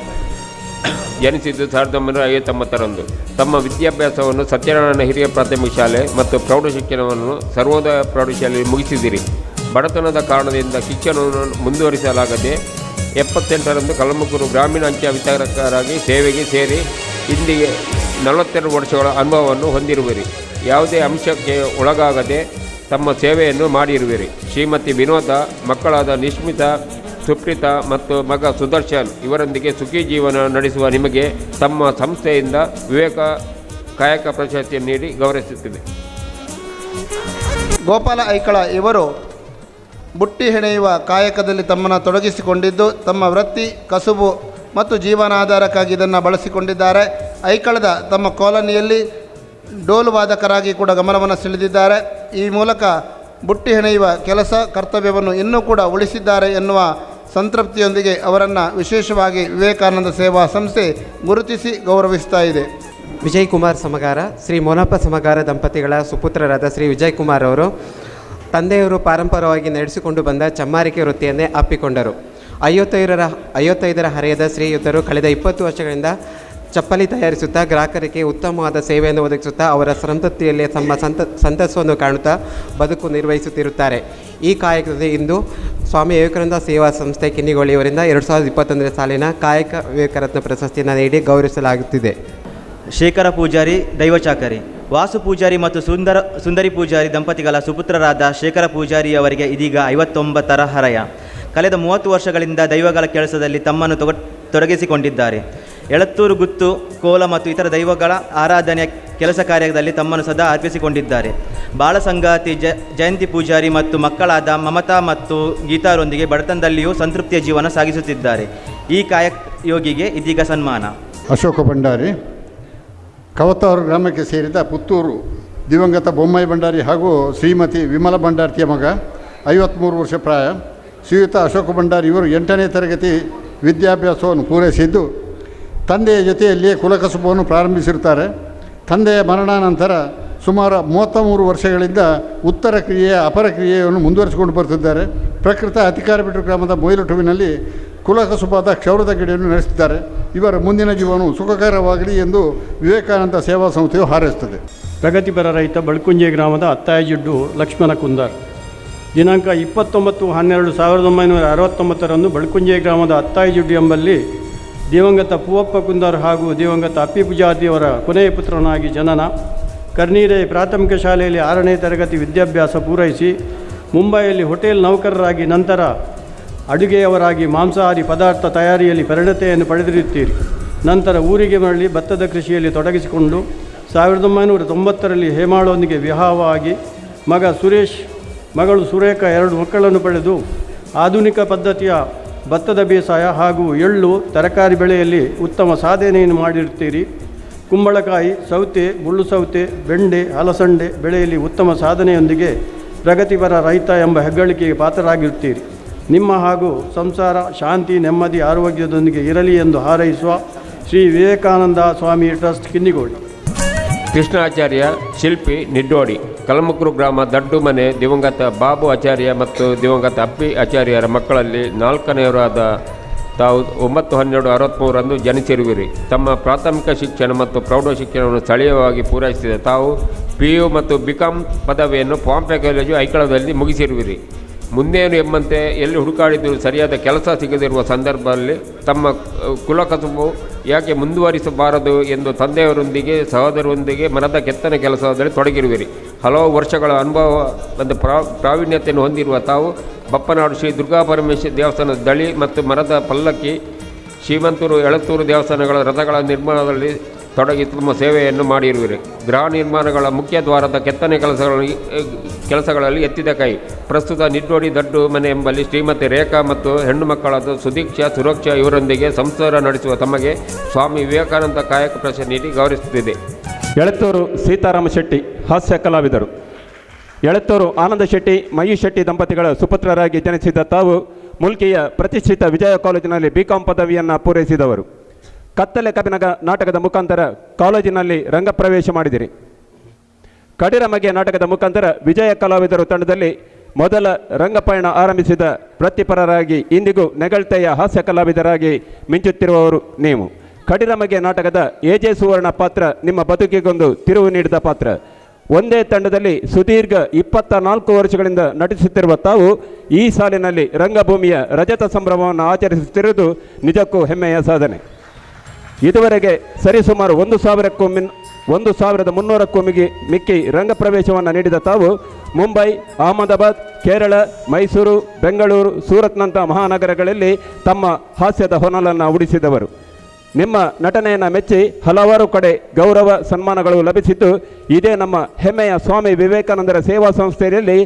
ಜನಿಸಿದ್ದು 1959ರಂದು. ತಮ್ಮ ವಿದ್ಯಾಭ್ಯಾಸವನ್ನು ಸತ್ಯನಾರಾಯಣ ಹಿರಿಯ ಪ್ರಾಥಮಿಕ ಶಾಲೆ ಮತ್ತು ಪ್ರೌಢಶಿಕ್ಷಣವನ್ನು ಸರ್ವೋದಯ ಪ್ರೌಢಶಾಲೆಯಲ್ಲಿ ಮುಗಿಸಿದಿರಿ. ಬಡತನದ ಕಾರಣದಿಂದ ಶಿಕ್ಷಣವನ್ನು ಮುಂದುವರಿಸಲಾಗದೆ 78ರಂದು ಕಲಮುಕ್ಕೂರು ಗ್ರಾಮೀಣ ಅಂಚೆ ವಿತರಕರಾಗಿ ಸೇವೆಗೆ ಸೇರಿ ಇಂದಿಗೆ 42 ವರ್ಷಗಳ ಅನುಭವವನ್ನು ಹೊಂದಿರುವಿರಿ. ಯಾವುದೇ ಅಂಶಕ್ಕೆ ಒಳಗಾಗದೆ ತಮ್ಮ ಸೇವೆಯನ್ನು ಮಾಡಿರುವಿರಿ. ಶ್ರೀಮತಿ ವಿನೋದ, ಮಕ್ಕಳಾದ ನಿಶ್ಮಿತಾ, ಸುಪ್ರೀತಾ ಮತ್ತು ಮಗ ಸುದರ್ಶನ್ ಇವರೊಂದಿಗೆ ಸುಖಿ ಜೀವನ ನಡೆಸುವ ನಿಮಗೆ ತಮ್ಮ ಸಂಸ್ಥೆಯಿಂದ ವಿವೇಕ ಕಾಯಕ ಪ್ರಶಸ್ತಿಯನ್ನು ನೀಡಿ ಗೌರವಿಸುತ್ತಿದೆ. ಗೋಪಾಲ ಐಕಳ ಇವರು ಬುಟ್ಟಿ ಹೆಣೆಯುವ ಕಾಯಕದಲ್ಲಿ ತಮ್ಮನ್ನು ತೊಡಗಿಸಿಕೊಂಡಿದ್ದು ತಮ್ಮ ವೃತ್ತಿ ಕಸುಬು ಮತ್ತು ಜೀವನಾಧಾರಕ್ಕಾಗಿ ಇದನ್ನು ಬಳಸಿಕೊಂಡಿದ್ದಾರೆ. ಐಕಳದ ತಮ್ಮ ಕಾಲೋನಿಯಲ್ಲಿ ಡೋಲು ವಾದಕರಾಗಿ ಕೂಡ ಗಮನವನ್ನು ಸೆಳೆದಿದ್ದಾರೆ. ಈ ಮೂಲಕ ಬುಟ್ಟಿ ಹೆಣೆಯುವ ಕೆಲಸ ಕರ್ತವ್ಯವನ್ನು ಇನ್ನೂ ಕೂಡ ಉಳಿಸಿದ್ದಾರೆ ಎನ್ನುವ ಸಂತೃಪ್ತಿಯೊಂದಿಗೆ ಅವರನ್ನು ವಿಶೇಷವಾಗಿ ವಿವೇಕಾನಂದ ಸೇವಾ ಸಂಸ್ಥೆ ಗುರುತಿಸಿ ಗೌರವಿಸ್ತಾ ಇದೆ. ವಿಜಯ್ ಕುಮಾರ್ ಸಮಗಾರ, ಶ್ರೀ ಮೋನಪ್ಪ ಸಮಗಾರ ದಂಪತಿಗಳ ಸುಪುತ್ರರಾದ ಶ್ರೀ ವಿಜಯ್ ಕುಮಾರ್ ಅವರು ತಂದೆಯವರು ಪಾರಂಪರವಾಗಿ ನಡೆಸಿಕೊಂಡು ಬಂದ ಚಮ್ಮಾರಿಕೆ ವೃತ್ತಿಯನ್ನೇ ಅಪ್ಪಿಕೊಂಡರು. 55ರ ಹರೆಯದ ಶ್ರೀಯುತರು ಕಳೆದ 20 ವರ್ಷಗಳಿಂದ ಚಪ್ಪಲಿ ತಯಾರಿಸುತ್ತಾ ಗ್ರಾಹಕರಿಗೆ ಉತ್ತಮವಾದ ಸೇವೆಯನ್ನು ಒದಗಿಸುತ್ತಾ ಅವರ ಸಂತತಿಯಲ್ಲಿ ತಮ್ಮ ಸಂತಸವನ್ನು ಕಾಣುತ್ತಾ ಬದುಕು ನಿರ್ವಹಿಸುತ್ತಿರುತ್ತಾರೆ. ಈ ಕಾಯಕದಲ್ಲಿ ಇಂದು ಸ್ವಾಮಿ ವಿವೇಕಾನಂದ ಸೇವಾ ಸಂಸ್ಥೆ ಕಿನ್ನಿಗೋಳಿಯವರಿಂದ 2021 ಸಾಲಿನ ಕಾಯಕ ವಿವೇಕರತ್ನ ಪ್ರಶಸ್ತಿಯನ್ನು ನೀಡಿ ಗೌರವಿಸಲಾಗುತ್ತಿದೆ. ಶೇಖರ ಪೂಜಾರಿ ದೈವಚಾಕರಿ, ವಾಸು ಪೂಜಾರಿ ಮತ್ತು ಸುಂದರಿ ಪೂಜಾರಿ ದಂಪತಿಗಳ ಸುಪುತ್ರರಾದ ಶೇಖರ ಪೂಜಾರಿಯವರಿಗೆ ಇದೀಗ 59ರ ಹರೆಯ. ಕಳೆದ 30 ವರ್ಷಗಳಿಂದ ದೈವಗಳ ಕೆಲಸದಲ್ಲಿ ತಮ್ಮನ್ನು ತೊಡಗಿಸಿಕೊಂಡಿದ್ದಾರೆ. ಎಳತ್ತೂರು ಗುತ್ತು, ಕೋಲ ಮತ್ತು ಇತರ ದೈವಗಳ ಆರಾಧನೆಯ ಕೆಲಸ ಕಾರ್ಯದಲ್ಲಿ ತಮ್ಮನ್ನು ಸದಾ ಅರ್ಪಿಸಿಕೊಂಡಿದ್ದಾರೆ. ಬಾಳಸಂಗಾತಿ ಜಯಂತಿ ಪೂಜಾರಿ ಮತ್ತು ಮಕ್ಕಳಾದ ಮಮತಾ ಮತ್ತು ಗೀತಾರೊಂದಿಗೆ ಬಡತನದಲ್ಲಿಯೂ ಸಂತೃಪ್ತಿಯ ಜೀವನ ಸಾಗಿಸುತ್ತಿದ್ದಾರೆ. ಈ ಕಾಯಕ ಯೋಗಿಗೆ ಇದೀಗ ಸನ್ಮಾನ. ಅಶೋಕ ಭಂಡಾರಿ, ಕವತಾರು ಗ್ರಾಮಕ್ಕೆ ಸೇರಿದ ಪುತ್ತೂರು ದಿವಂಗತ ಬೊಮ್ಮಾಯಿ ಭಂಡಾರಿ ಹಾಗೂ ಶ್ರೀಮತಿ ವಿಮಲ ಭಂಡಾರ್ತಿಯ ಮಗ, 53 ವರ್ಷ ಪ್ರಾಯ. ಶ್ರೀಯುತ ಅಶೋಕ ಭಂಡಾರಿ ಇವರು 8ನೇ ತರಗತಿ ವಿದ್ಯಾಭ್ಯಾಸವನ್ನು ಪೂರೈಸಿದ್ದು ತಂದೆಯ ಜೊತೆಯಲ್ಲಿಯೇ ಕುಲಕಸುಬವನ್ನು ಪ್ರಾರಂಭಿಸಿರುತ್ತಾರೆ. ತಂದೆಯ ಮರಣಾನಂತರ ಸುಮಾರು 33 ವರ್ಷಗಳಿಂದ ಉತ್ತರ ಕ್ರಿಯೆಯ ಅಪರ ಕ್ರಿಯೆಯನ್ನು ಮುಂದುವರಿಸಿಕೊಂಡು ಬರುತ್ತಿದ್ದಾರೆ. ಪ್ರಕೃತ ಅತಿಕಾರಬಿಟ್ಟು ಗ್ರಾಮದ ಮೊಯ್ಲುಟುವಿನಲ್ಲಿ ಕುಲಕಸುಬಾದ ಕ್ಷೌರದ ಗಡಿಯನ್ನು ನಡೆಸುತ್ತಿದ್ದಾರೆ. ಇವರ ಮುಂದಿನ ಜೀವನವು ಸುಖಕರವಾಗಲಿ ಎಂದು ವಿವೇಕಾನಂದ ಸೇವಾ ಸಂಸ್ಥೆಯು ಹಾರೈಸುತ್ತದೆ. ಪ್ರಗತಿಪರ ರೈತ ಬಳ್ಕುಂಜೆ ಗ್ರಾಮದ ಅತ್ತಾಯಜಿಡ್ಡು ಲಕ್ಷ್ಮಣ ಕುಂದಾರ್. ದಿನಾಂಕ 29/12/1969 ಬಳ್ಕುಂಜೆ ಗ್ರಾಮದ ಅತ್ತಾಯಜಿಡ್ಡು ಎಂಬಲ್ಲಿ ದಿವಂಗತ ಪೂವಪ್ಪ ಕುಂದಾರ್ ಹಾಗೂ ದಿವಂಗತ ಅಪ್ಪಿ ಪೂಜಾತಿಯವರ ಕೊನೆಯ ಪುತ್ರನಾಗಿ ಜನನ. ಕರ್ನೀರೆ ಪ್ರಾಥಮಿಕ ಶಾಲೆಯಲ್ಲಿ 6ನೇ ತರಗತಿ ವಿದ್ಯಾಭ್ಯಾಸ ಪೂರೈಸಿ ಮುಂಬೈಯಲ್ಲಿ ಹೋಟೆಲ್ ನೌಕರರಾಗಿ ನಂತರ ಅಡುಗೆಯವರಾಗಿ ಮಾಂಸಾಹಾರಿ ಪದಾರ್ಥ ತಯಾರಿಯಲ್ಲಿ ಪರಿಣತೆಯನ್ನು ಪಡೆದಿರುತ್ತೀರಿ. ನಂತರ ಊರಿಗೆ ಮರಳಿ ಭತ್ತದ ಕೃಷಿಯಲ್ಲಿ ತೊಡಗಿಸಿಕೊಂಡು 1990ರಲ್ಲಿ ಹೇಮಾಳೊಂದಿಗೆ ವಿವಾಹವಾಗಿ ಮಗ ಸುರೇಶ್, ಮಗಳು ಸುರೇಖ 2 ಮಕ್ಕಳನ್ನು ಪಡೆದು ಆಧುನಿಕ ಪದ್ಧತಿಯ ಭತ್ತದ ಬೇಸಾಯ ಹಾಗೂ ಎಳ್ಳು ತರಕಾರಿ ಬೆಳೆಯಲ್ಲಿ ಉತ್ತಮ ಸಾಧನೆಯನ್ನು ಮಾಡಿರುತ್ತೀರಿ. ಕುಂಬಳಕಾಯಿ, ಸೌತೆ, ಮುಳ್ಳು ಸೌತೆ, ಬೆಂಡೆ, ಹಲಸಂಡೆ ಬೆಳೆಯಲ್ಲಿ ಉತ್ತಮ ಸಾಧನೆಯೊಂದಿಗೆ ಪ್ರಗತಿಪರ ರೈತ ಎಂಬ ಹೆಗ್ಗಳಿಕೆಗೆ ಪಾತ್ರರಾಗಿರುತ್ತೀರಿ. ನಿಮ್ಮ ಹಾಗೂ ಸಂಸಾರ ಶಾಂತಿ, ನೆಮ್ಮದಿ, ಆರೋಗ್ಯದೊಂದಿಗೆ ಇರಲಿ ಎಂದು ಹಾರೈಸುವ ಶ್ರೀ ವಿವೇಕಾನಂದ ಸ್ವಾಮಿ ಟ್ರಸ್ಟ್ ಕಿನ್ನಿಗೋಳಿ. ಕೃಷ್ಣಾಚಾರ್ಯ, ಶಿಲ್ಪಿ, ನಿಡ್ಡೋಡಿ, ಕಲಮುಕ್ರು ಗ್ರಾಮ ದಡ್ಡು ಮನೆ ದಿವಂಗತ ಬಾಬು ಆಚಾರ್ಯ ಮತ್ತು ದಿವಂಗತ ಅಪ್ಪಿ ಆಚಾರ್ಯರ ಮಕ್ಕಳಲ್ಲಿ 4ನೇಯವರಾದ ತಾವು 9/12/63ರಂದು ಜನಿಸಿರುವಿರಿ. ತಮ್ಮ ಪ್ರಾಥಮಿಕ ಶಿಕ್ಷಣ ಮತ್ತು ಪ್ರೌಢ ಶಿಕ್ಷಣವನ್ನು ಸ್ಥಳೀಯವಾಗಿ ಪೂರೈಸಿದ ತಾವು PU ಮತ್ತು BCom ಪದವಿಯನ್ನು ಪಾಂಪೆ ಕಾಲೇಜು ಐಕಳದಲ್ಲಿ ಮುಗಿಸಿರುವಿರಿ. ಮುಂದೇನು ಎಂಬಂತೆ ಎಲ್ಲಿ ಹುಡುಕಾಡಿದರೂ ಸರಿಯಾದ ಕೆಲಸ ಸಿಗದಿರುವ ಸಂದರ್ಭದಲ್ಲಿ ತಮ್ಮ ಕುಲಕಸುಬು ಯಾಕೆ ಮುಂದುವರಿಸಬಾರದು ಎಂದು ತಂದೆಯವರೊಂದಿಗೆ ಸಹೋದರರೊಂದಿಗೆ ಮರದ ಕೆತ್ತನೆ ಕೆಲಸದಲ್ಲಿ ತೊಡಗಿರುವಿರಿ. ಹಲವು ವರ್ಷಗಳ ಅನುಭವ ಮತ್ತು ಪ್ರಾವೀಣ್ಯತೆಯನ್ನು ಹೊಂದಿರುವ ತಾವು ಬಪ್ಪನಾಡು ಶ್ರೀ ದುರ್ಗಾಪರಮೇಶ್ವರಿ ದೇವಸ್ಥಾನದ ದಳಿ ಮತ್ತು ಮರದ ಪಲ್ಲಕ್ಕಿ, ಶ್ರೀಮಂತೂರು, ಎಳತ್ತೂರು ದೇವಸ್ಥಾನಗಳ ರಥಗಳ ನಿರ್ಮಾಣದಲ್ಲಿ ತೊಡಗಿ ತಮ್ಮ ಸೇವೆಯನ್ನು ಮಾಡಿರುವಿರಿ. ಗೃಹ ನಿರ್ಮಾಣಗಳ ಮುಖ್ಯ ದ್ವಾರದ ಕೆತ್ತನೆ ಕೆಲಸಗಳಲ್ಲಿ ಎತ್ತಿದ ಕೈ. ಪ್ರಸ್ತುತ ನಿಡ್ಡೋಡಿ ದಡ್ಡು ಮನೆ ಎಂಬಲ್ಲಿ ಶ್ರೀಮತಿ ರೇಖಾ ಮತ್ತು ಹೆಣ್ಣು ಮಕ್ಕಳಾದ ಸುದೀಕ್ಷಾ, ಸುರಕ್ಷಾ ಇವರೊಂದಿಗೆ ಸಂಸಾರ ನಡೆಸುವ ತಮಗೆ ಸ್ವಾಮಿ ವಿವೇಕಾನಂದ ಕಾಯಕ ಪ್ರಶಸ್ತಿ ನೀಡಿ ಗೌರವಿಸುತ್ತಿದೆ. ಎಳತ್ತೂರು ಸೀತಾರಾಮ ಶೆಟ್ಟಿ, ಹಾಸ್ಯ ಕಲಾವಿದರು. ಎಳತ್ತೂರು ಆನಂದ ಶೆಟ್ಟಿ, ಮಯೂಷ್ ಶೆಟ್ಟಿ ದಂಪತಿಗಳ ಸುಪುತ್ರರಾಗಿ ಜನಿಸಿದ ತಾವು ಮುಲ್ಕಿಯ ಪ್ರತಿಷ್ಠಿತ ವಿಜಯ ಕಾಲೇಜಿನಲ್ಲಿ BCom ಪದವಿಯನ್ನು ಪೂರೈಸಿದವರು. ಕತ್ತಲೆ ಕಬಿನಗ ನಾಟಕದ ಮುಖಾಂತರ ಕಾಲೇಜಿನಲ್ಲಿ ರಂಗಪ್ರವೇಶ ಮಾಡಿದಿರಿ. ಕಡಿರಮಗೆ ನಾಟಕದ ಮುಖಾಂತರ ವಿಜಯ ಕಲಾವಿದರು ತಂಡದಲ್ಲಿ ಮೊದಲ ರಂಗಪಯಣ ಆರಂಭಿಸಿದ ವೃತ್ತಿಪರರಾಗಿ ಇಂದಿಗೂ ನೆಗಳ್ತೆಯ ಹಾಸ್ಯ ಕಲಾವಿದರಾಗಿ ಮಿಂಚುತ್ತಿರುವವರು ನೀವು. ಕಡಿರಮಗೆ ನಾಟಕದ AJ ಸುವರ್ಣ ಪಾತ್ರ ನಿಮ್ಮ ಬದುಕಿಗೊಂದು ತಿರುವು ನೀಡಿದ ಪಾತ್ರ. ಒಂದೇ ತಂಡದಲ್ಲಿ ಸುದೀರ್ಘ 24 ವರ್ಷಗಳಿಂದ ನಟಿಸುತ್ತಿರುವ ತಾವು ಈ ಸಾಲಿನಲ್ಲಿ ರಂಗಭೂಮಿಯ ರಜತ ಸಂಭ್ರಮವನ್ನು ಆಚರಿಸುತ್ತಿರುವುದು ನಿಜಕ್ಕೂ ಹೆಮ್ಮೆಯ ಸಾಧನೆ. ಇದುವರೆಗೆ ಸರಿಸುಮಾರು 1,300ಕ್ಕೂ ಮಿಕ್ಕಿ ರಂಗ ಪ್ರವೇಶವನ್ನು ನೀಡಿದ ತಾವು ಮುಂಬೈ, ಅಹಮದಾಬಾದ್, ಕೇರಳ, ಮೈಸೂರು, ಬೆಂಗಳೂರು, ಸೂರತ್ನಂಥ ಮಹಾನಗರಗಳಲ್ಲಿ ತಮ್ಮ ಹಾಸ್ಯದ ಹೊನಲನ್ನು ಉಡಿಸಿದವರು. ನಿಮ್ಮ ನಟನೆಯನ್ನು ಮೆಚ್ಚಿ ಹಲವಾರು ಕಡೆ ಗೌರವ ಸನ್ಮಾನಗಳು ಲಭಿಸಿದ್ದು ಇದೇ ನಮ್ಮ ಹೆಮ್ಮೆಯ ಸ್ವಾಮಿ ವಿವೇಕಾನಂದರ ಸೇವಾ ಸಂಸ್ಥೆಯಲ್ಲಿ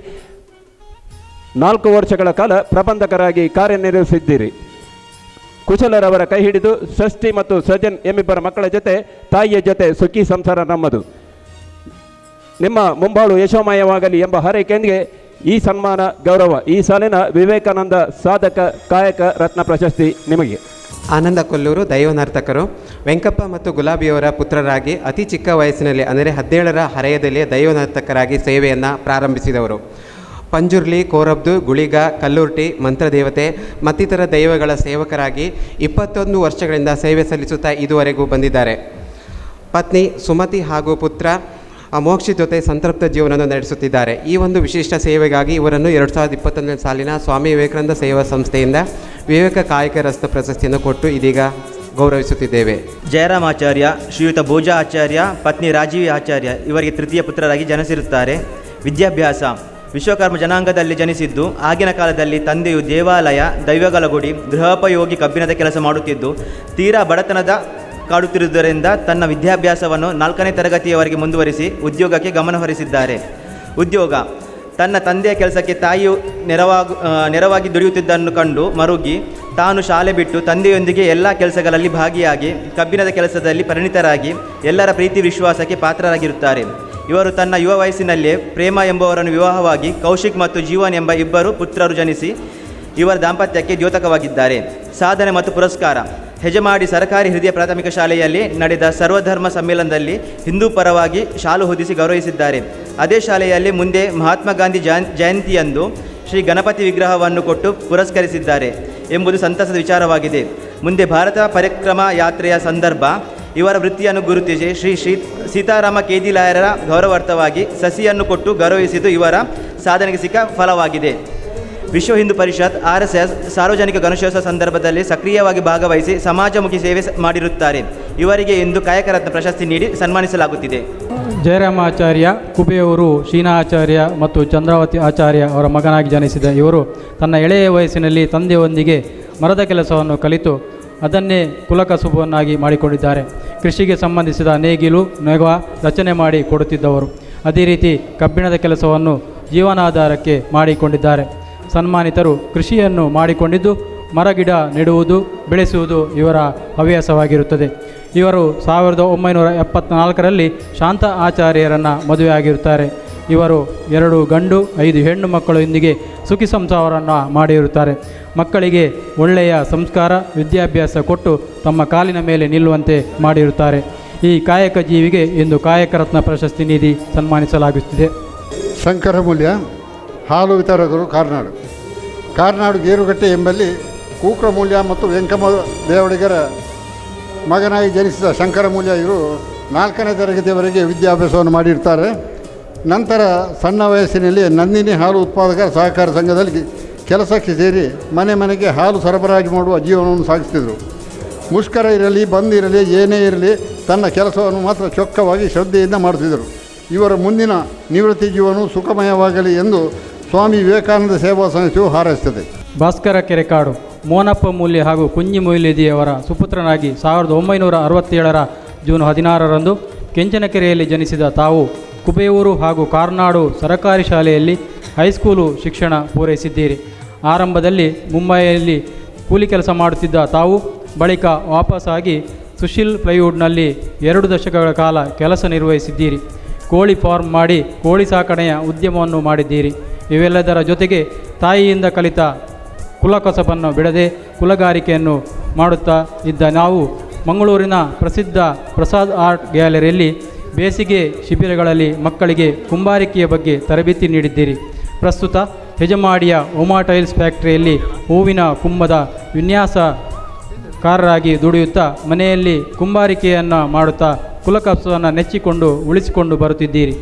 4 ವರ್ಷಗಳ ಕಾಲ ಪ್ರಬಂಧಕರಾಗಿ ಕಾರ್ಯನಿರ್ವಹಿಸಿದ್ದೀರಿ. ಕುಶಲರವರ ಕೈ ಹಿಡಿದು ಷಷ್ಠಿ ಮತ್ತು ಸೃಜನ್ ಎಂಬಿಬ್ಬರ ಮಕ್ಕಳ ಜೊತೆ ತಾಯಿಯ ಜೊತೆ ಸುಖಿ ಸಂಸಾರ ನಮ್ಮದು. ನಿಮ್ಮ ಮುಂಬಾಳು ಯಶೋಮಯವಾಗಲಿ ಎಂಬ ಹಾರೈಕೆಯೊಂದಿಗೆ ಈ ಸನ್ಮಾನ ಗೌರವ ಈ ಸಾಲಿನ ವಿವೇಕಾನಂದ ಸಾಧಕ ಕಾಯಕ ರತ್ನ ಪ್ರಶಸ್ತಿ ನಿಮಗೆ. ಆನಂದ ಕೊಲ್ಲೂರು ದೈವನರ್ತಕರು. ವೆಂಕಪ್ಪ ಮತ್ತು ಗುಲಾಬಿಯವರ ಪುತ್ರರಾಗಿ ಅತಿ ಚಿಕ್ಕ ವಯಸ್ಸಿನಲ್ಲಿ ಅಂದರೆ 17ರ ಹರೆಯದಲ್ಲಿ ದೈವನರ್ತಕರಾಗಿ ಸೇವೆಯನ್ನು ಪ್ರಾರಂಭಿಸಿದವರು. ಪಂಜುರ್ಲಿ, ಕೋರಬ್ದು, ಗುಳಿಗ, ಕಲ್ಲುರ್ಟಿ, ಮಂತ್ರದೇವತೆ ಮತ್ತಿತರ ದೈವಗಳ ಸೇವಕರಾಗಿ 21 ವರ್ಷಗಳಿಂದ ಸೇವೆ ಸಲ್ಲಿಸುತ್ತಾ ಇದುವರೆಗೂ ಬಂದಿದ್ದಾರೆ. ಪತ್ನಿ ಸುಮತಿ ಹಾಗೂ ಪುತ್ರ ಮೋಕ್ಷಿ ಜೊತೆ ಸಂತೃಪ್ತ ಜೀವನವನ್ನು ನಡೆಸುತ್ತಿದ್ದಾರೆ. ಈ ಒಂದು ವಿಶಿಷ್ಟ ಸೇವೆಗಾಗಿ ಇವರನ್ನು 2021 ಸಾಲಿನ ಸ್ವಾಮಿ ವಿವೇಕಾನಂದ ಸೇವಾ ಸಂಸ್ಥೆಯಿಂದ ವಿವೇಕ ಕಾಯಕ ರತ್ನ ಪ್ರಶಸ್ತಿಯನ್ನು ಕೊಟ್ಟು ಇದೀಗ ಗೌರವಿಸುತ್ತಿದ್ದೇವೆ. ಜಯರಾಮಾಚಾರ್ಯ, ಶ್ರೀಯುತ ಭೋಜಾ ಆಚಾರ್ಯ, ಪತ್ನಿ ರಾಜೀವಿ ಆಚಾರ್ಯ ಇವರಿಗೆ ತೃತೀಯ ಪುತ್ರರಾಗಿ ಜನಿಸಿರುತ್ತಾರೆ. ವಿದ್ಯಾಭ್ಯಾಸ: ವಿಶ್ವಕರ್ಮ ಜನಾಂಗದಲ್ಲಿ ಜನಿಸಿದ್ದು ಆಗಿನ ಕಾಲದಲ್ಲಿ ತಂದೆಯು ದೇವಾಲಯ, ದೈವಗಳ ಗುಡಿ, ಗೃಹೋಪಯೋಗಿ ಕಬ್ಬಿಣದ ಕೆಲಸ ಮಾಡುತ್ತಿದ್ದು ತೀರಾ ಬಡತನದ ಕಾಡುತ್ತಿರುವುದರಿಂದ ತನ್ನ ವಿದ್ಯಾಭ್ಯಾಸವನ್ನು 4ನೇ ತರಗತಿಯವರೆಗೆ ಮುಂದುವರಿಸಿ ಉದ್ಯೋಗಕ್ಕೆ ಗಮನ ಹರಿಸಿದ್ದಾರೆ. ಉದ್ಯೋಗ: ತನ್ನ ತಂದೆಯ ಕೆಲಸಕ್ಕೆ ತಾಯಿಯು ನೆರವಾಗಿ ದುಡಿಯುತ್ತಿದ್ದನ್ನು ಕಂಡು ಮರುಗಿ ತಾನು ಶಾಲೆ ಬಿಟ್ಟು ತಂದೆಯೊಂದಿಗೆ ಎಲ್ಲ ಕೆಲಸಗಳಲ್ಲಿ ಭಾಗಿಯಾಗಿ ಕಬ್ಬಿಣದ ಕೆಲಸದಲ್ಲಿ ಪರಿಣಿತರಾಗಿ ಎಲ್ಲರ ಪ್ರೀತಿ ವಿಶ್ವಾಸಕ್ಕೆ ಪಾತ್ರರಾಗಿರುತ್ತಾರೆ. ಇವರು ತನ್ನ ಯುವ ವಯಸ್ಸಿನಲ್ಲೇ ಪ್ರೇಮ ಎಂಬುವರನ್ನು ವಿವಾಹವಾಗಿ ಕೌಶಿಕ್ ಮತ್ತು ಜೀವನ್ ಎಂಬ ಇಬ್ಬರು ಪುತ್ರರು ಜನಿಸಿ ಇವರ ದಾಂಪತ್ಯಕ್ಕೆ ದ್ಯೋತಕವಾಗಿದ್ದಾರೆ. ಸಾಧನೆ ಮತ್ತು ಪುರಸ್ಕಾರ: ಹೆಜಮಾಡಿ ಸರ್ಕಾರಿ ಹಿರಿಯ ಪ್ರಾಥಮಿಕ ಶಾಲೆಯಲ್ಲಿ ನಡೆದ ಸರ್ವಧರ್ಮ ಸಮ್ಮೇಳನದಲ್ಲಿ ಹಿಂದೂ ಪರವಾಗಿ ಶಾಲು ಹೊದಿಸಿ ಗೌರವಿಸಿದ್ದಾರೆ. ಅದೇ ಶಾಲೆಯಲ್ಲಿ ಮುಂದೆ ಮಹಾತ್ಮ ಗಾಂಧಿ ಜಯಂತಿಯಂದು ಶ್ರೀ ಗಣಪತಿ ವಿಗ್ರಹವನ್ನು ಕೊಟ್ಟು ಪುರಸ್ಕರಿಸಿದ್ದಾರೆ ಎಂಬುದು ಸಂತಸದ ವಿಚಾರವಾಗಿದೆ. ಮುಂದೆ ಭಾರತ ಪರಿಕ್ರಮ ಯಾತ್ರೆಯ ಸಂದರ್ಭ ಇವರ ವೃತ್ತಿಯನ್ನು ಗುರುತಿಸಿ ಶ್ರೀ ಸೀತಾರಾಮ ಕೇದಿಲಾಯರ ಗೌರವಾರ್ಥವಾಗಿ ಸಸಿಯನ್ನು ಕೊಟ್ಟು ಗೌರವಿಸಿದ್ದು ಇವರ ಸಾಧನೆಗೆ ಸಿಕ್ಕ ಫಲವಾಗಿದೆ. ವಿಶ್ವ ಹಿಂದೂ ಪರಿಷತ್ RSS ಸಾರ್ವಜನಿಕ ಗಣೇಶೋತ್ಸವ ಸಂದರ್ಭದಲ್ಲಿ ಸಕ್ರಿಯವಾಗಿ ಭಾಗವಹಿಸಿ ಸಮಾಜಮುಖಿ ಸೇವೆ ಮಾಡಿರುತ್ತಾರೆ. ಇವರಿಗೆ ಇಂದು ಕಾಯಕ ರತ್ನ ಪ್ರಶಸ್ತಿ ನೀಡಿ ಸನ್ಮಾನಿಸಲಾಗುತ್ತಿದೆ. ಜಯರಾಮಾಚಾರ್ಯ ಕುಬೆಯವರು ಶೀನಾ ಆಚಾರ್ಯ ಮತ್ತು ಚಂದ್ರಾವತಿ ಆಚಾರ್ಯ ಅವರ ಮಗನಾಗಿ ಜನಿಸಿದ ಇವರು ತನ್ನ ಎಳೆಯ ವಯಸ್ಸಿನಲ್ಲಿ ತಂದೆಯೊಂದಿಗೆ ಮರದ ಕೆಲಸವನ್ನು ಕಲಿತು ಅದನ್ನೇ ಕುಲಕಸುಬನ್ನಾಗಿ ಮಾಡಿಕೊಂಡಿದ್ದಾರೆ. ಕೃಷಿಗೆ ಸಂಬಂಧಿಸಿದ ನೇಗಿಲು, ನೆಗ ರಚನೆ ಮಾಡಿ ಕೊಡುತ್ತಿದ್ದವರು. ಅದೇ ರೀತಿ ಕಬ್ಬಿಣದ ಕೆಲಸವನ್ನು ಜೀವನಾಧಾರಕ್ಕೆ ಮಾಡಿಕೊಂಡಿದ್ದಾರೆ. ಸನ್ಮಾನಿತರು ಕೃಷಿಯನ್ನು ಮಾಡಿಕೊಂಡಿದ್ದು ಮರಗಿಡ ನೆಡುವುದು, ಬೆಳೆಸುವುದು ಇವರ ಹವ್ಯಾಸವಾಗಿರುತ್ತದೆ. ಇವರು 1974ರಲ್ಲಿ ಶಾಂತ ಆಚಾರ್ಯರನ್ನು ಮದುವೆಯಾಗಿರುತ್ತಾರೆ. ಇವರು 2 ಗಂಡು 5 ಹೆಣ್ಣು ಮಕ್ಕಳೊಂದಿಗೆ ಸುಖಿ ಸಂಸಾರವನ್ನು ಮಾಡಿರುತ್ತಾರೆ. ಮಕ್ಕಳಿಗೆ ಒಳ್ಳೆಯ ಸಂಸ್ಕಾರ ವಿದ್ಯಾಭ್ಯಾಸ ಕೊಟ್ಟು ತಮ್ಮ ಕಾಲಿನ ಮೇಲೆ ನಿಲ್ಲುವಂತೆ ಮಾಡಿರುತ್ತಾರೆ. ಈ ಕಾಯಕ ಜೀವಿಗೆ ಇಂದು ಕಾಯಕ ರತ್ನ ಪ್ರಶಸ್ತಿ ನೀಡಿ ಸನ್ಮಾನಿಸಲಾಗುತ್ತಿದೆ. ಶಂಕರಮೂಲ್ಯ ಹಾಲು ವಿತರಕರು ಕಾರ್ನಾಡು ಗೇರುಗಟ್ಟೆ ಎಂಬಲ್ಲಿ ಕೂಕ್ರಮೂಲ್ಯ ಮತ್ತು ವೆಂಕಮ್ಮ ದೇವಡಿಗರ ಮಗನಾಗಿ ಜನಿಸಿದ ಶಂಕರಮೂಲ್ಯ ಇವರು 4ನೇ ತರಗತಿಯವರೆಗೆ ವಿದ್ಯಾಭ್ಯಾಸವನ್ನು ಮಾಡಿರ್ತಾರೆ. ನಂತರ ಸಣ್ಣ ವಯಸ್ಸಿನಲ್ಲಿ ನಂದಿನಿ ಹಾಲು ಉತ್ಪಾದಕರ ಸಹಕಾರ ಸಂಘದಲ್ಲಿ ಕೆಲಸಕ್ಕೆ ಸೇರಿ ಮನೆ ಮನೆಗೆ ಹಾಲು ಸರಬರಾಜು ಮಾಡುವ ಜೀವನವನ್ನು ಸಾಗಿಸ್ತಿದ್ರು. ಮುಷ್ಕರ ಇರಲಿ ಬಂದಿರಲಿ ಏನೇ ಇರಲಿ ತನ್ನ ಕೆಲಸವನ್ನು ಮಾತ್ರ ಚೊಕ್ಕವಾಗಿ ಶ್ರದ್ಧೆಯಿಂದ ಮಾಡುತ್ತಿದ್ದರು. ಇವರ ಮುಂದಿನ ನಿವೃತ್ತಿ ಜೀವನವು ಸುಖಮಯವಾಗಲಿ ಎಂದು ಸ್ವಾಮಿ ವಿವೇಕಾನಂದ ಸೇವಾ ಸಂಸ್ಥೆಯು ಹಾರೈಸುತ್ತದೆ. ಭಾಸ್ಕರ ಕೆರೆಕಾಡು ಮೋನಪ್ಪ ಮೂಲ್ಯ ಹಾಗೂ ಕುಂಜಿ ಮೊಯ್ಲಿದಿಯವರ ಸುಪುತ್ರನಾಗಿ 1967ರ ಜೂನ್ 16ರಂದು ಕೆಂಚನಕೆರೆಯಲ್ಲಿ ಜನಿಸಿದ ತಾವು ಕುಬೆಯೂರು ಹಾಗೂ ಕಾರ್ನಾಡು ಸರಕಾರಿ ಶಾಲೆಯಲ್ಲಿ ಹೈಸ್ಕೂಲು ಶಿಕ್ಷಣ ಪೂರೈಸಿದ್ದೀರಿ. ಆರಂಭದಲ್ಲಿ ಮುಂಬಯಿಯಲ್ಲಿ ಕೂಲಿ ಕೆಲಸ ಮಾಡುತ್ತಿದ್ದ ತಾವು ಬಳಿಕ ವಾಪಸ್ಸಾಗಿ ಸುಶೀಲ್ ಪ್ಲೈವುಡ್ನಲ್ಲಿ 2 ದಶಕಗಳ ಕಾಲ ಕೆಲಸ ನಿರ್ವಹಿಸಿದ್ದೀರಿ. ಕೋಳಿ ಫಾರ್ಮ್ ಮಾಡಿ ಕೋಳಿ ಸಾಕಣೆಯ ಉದ್ಯಮವನ್ನು ಮಾಡಿದ್ದೀರಿ. ಇವೆಲ್ಲದರ ಜೊತೆಗೆ ತಾಯಿಯಿಂದ ಕಲಿತ ಕುಲಕಸಬನ್ನು ಬಿಡದೆ ಕುಲಗಾರಿಕೆಯನ್ನು ಮಾಡುತ್ತಾ ಇದ್ದ ನಾವು ಮಂಗಳೂರಿನ ಪ್ರಸಿದ್ಧ ಪ್ರಸಾದ್ ಆರ್ಟ್ ಗ್ಯಾಲರಿಯಲ್ಲಿ ಬೇಸಿಗೆ ಶಿಬಿರಗಳಲ್ಲಿ ಮಕ್ಕಳಿಗೆ ಕುಂಬಾರಿಕೆಯ ಬಗ್ಗೆ ತರಬೇತಿ ನೀಡಿದ್ದೀರಿ. ಪ್ರಸ್ತುತ ಹೆಜಮಾಡಿಯ ಒಮಾ ಟೈಲ್ಸ್ ಫ್ಯಾಕ್ಟರಿಯಲ್ಲಿ ಹೂವಿನ ಕುಂಭದ ವಿನ್ಯಾಸಕಾರರಾಗಿ ದುಡಿಯುತ್ತಾ ಮನೆಯಲ್ಲಿ ಕುಂಬಾರಿಕೆಯನ್ನು ಮಾಡುತ್ತಾ ಕುಲಕಸವನ್ನು ನೆಚ್ಚಿಕೊಂಡು ಉಳಿಸಿಕೊಂಡು ಬರುತ್ತಿದ್ದೀರಿ.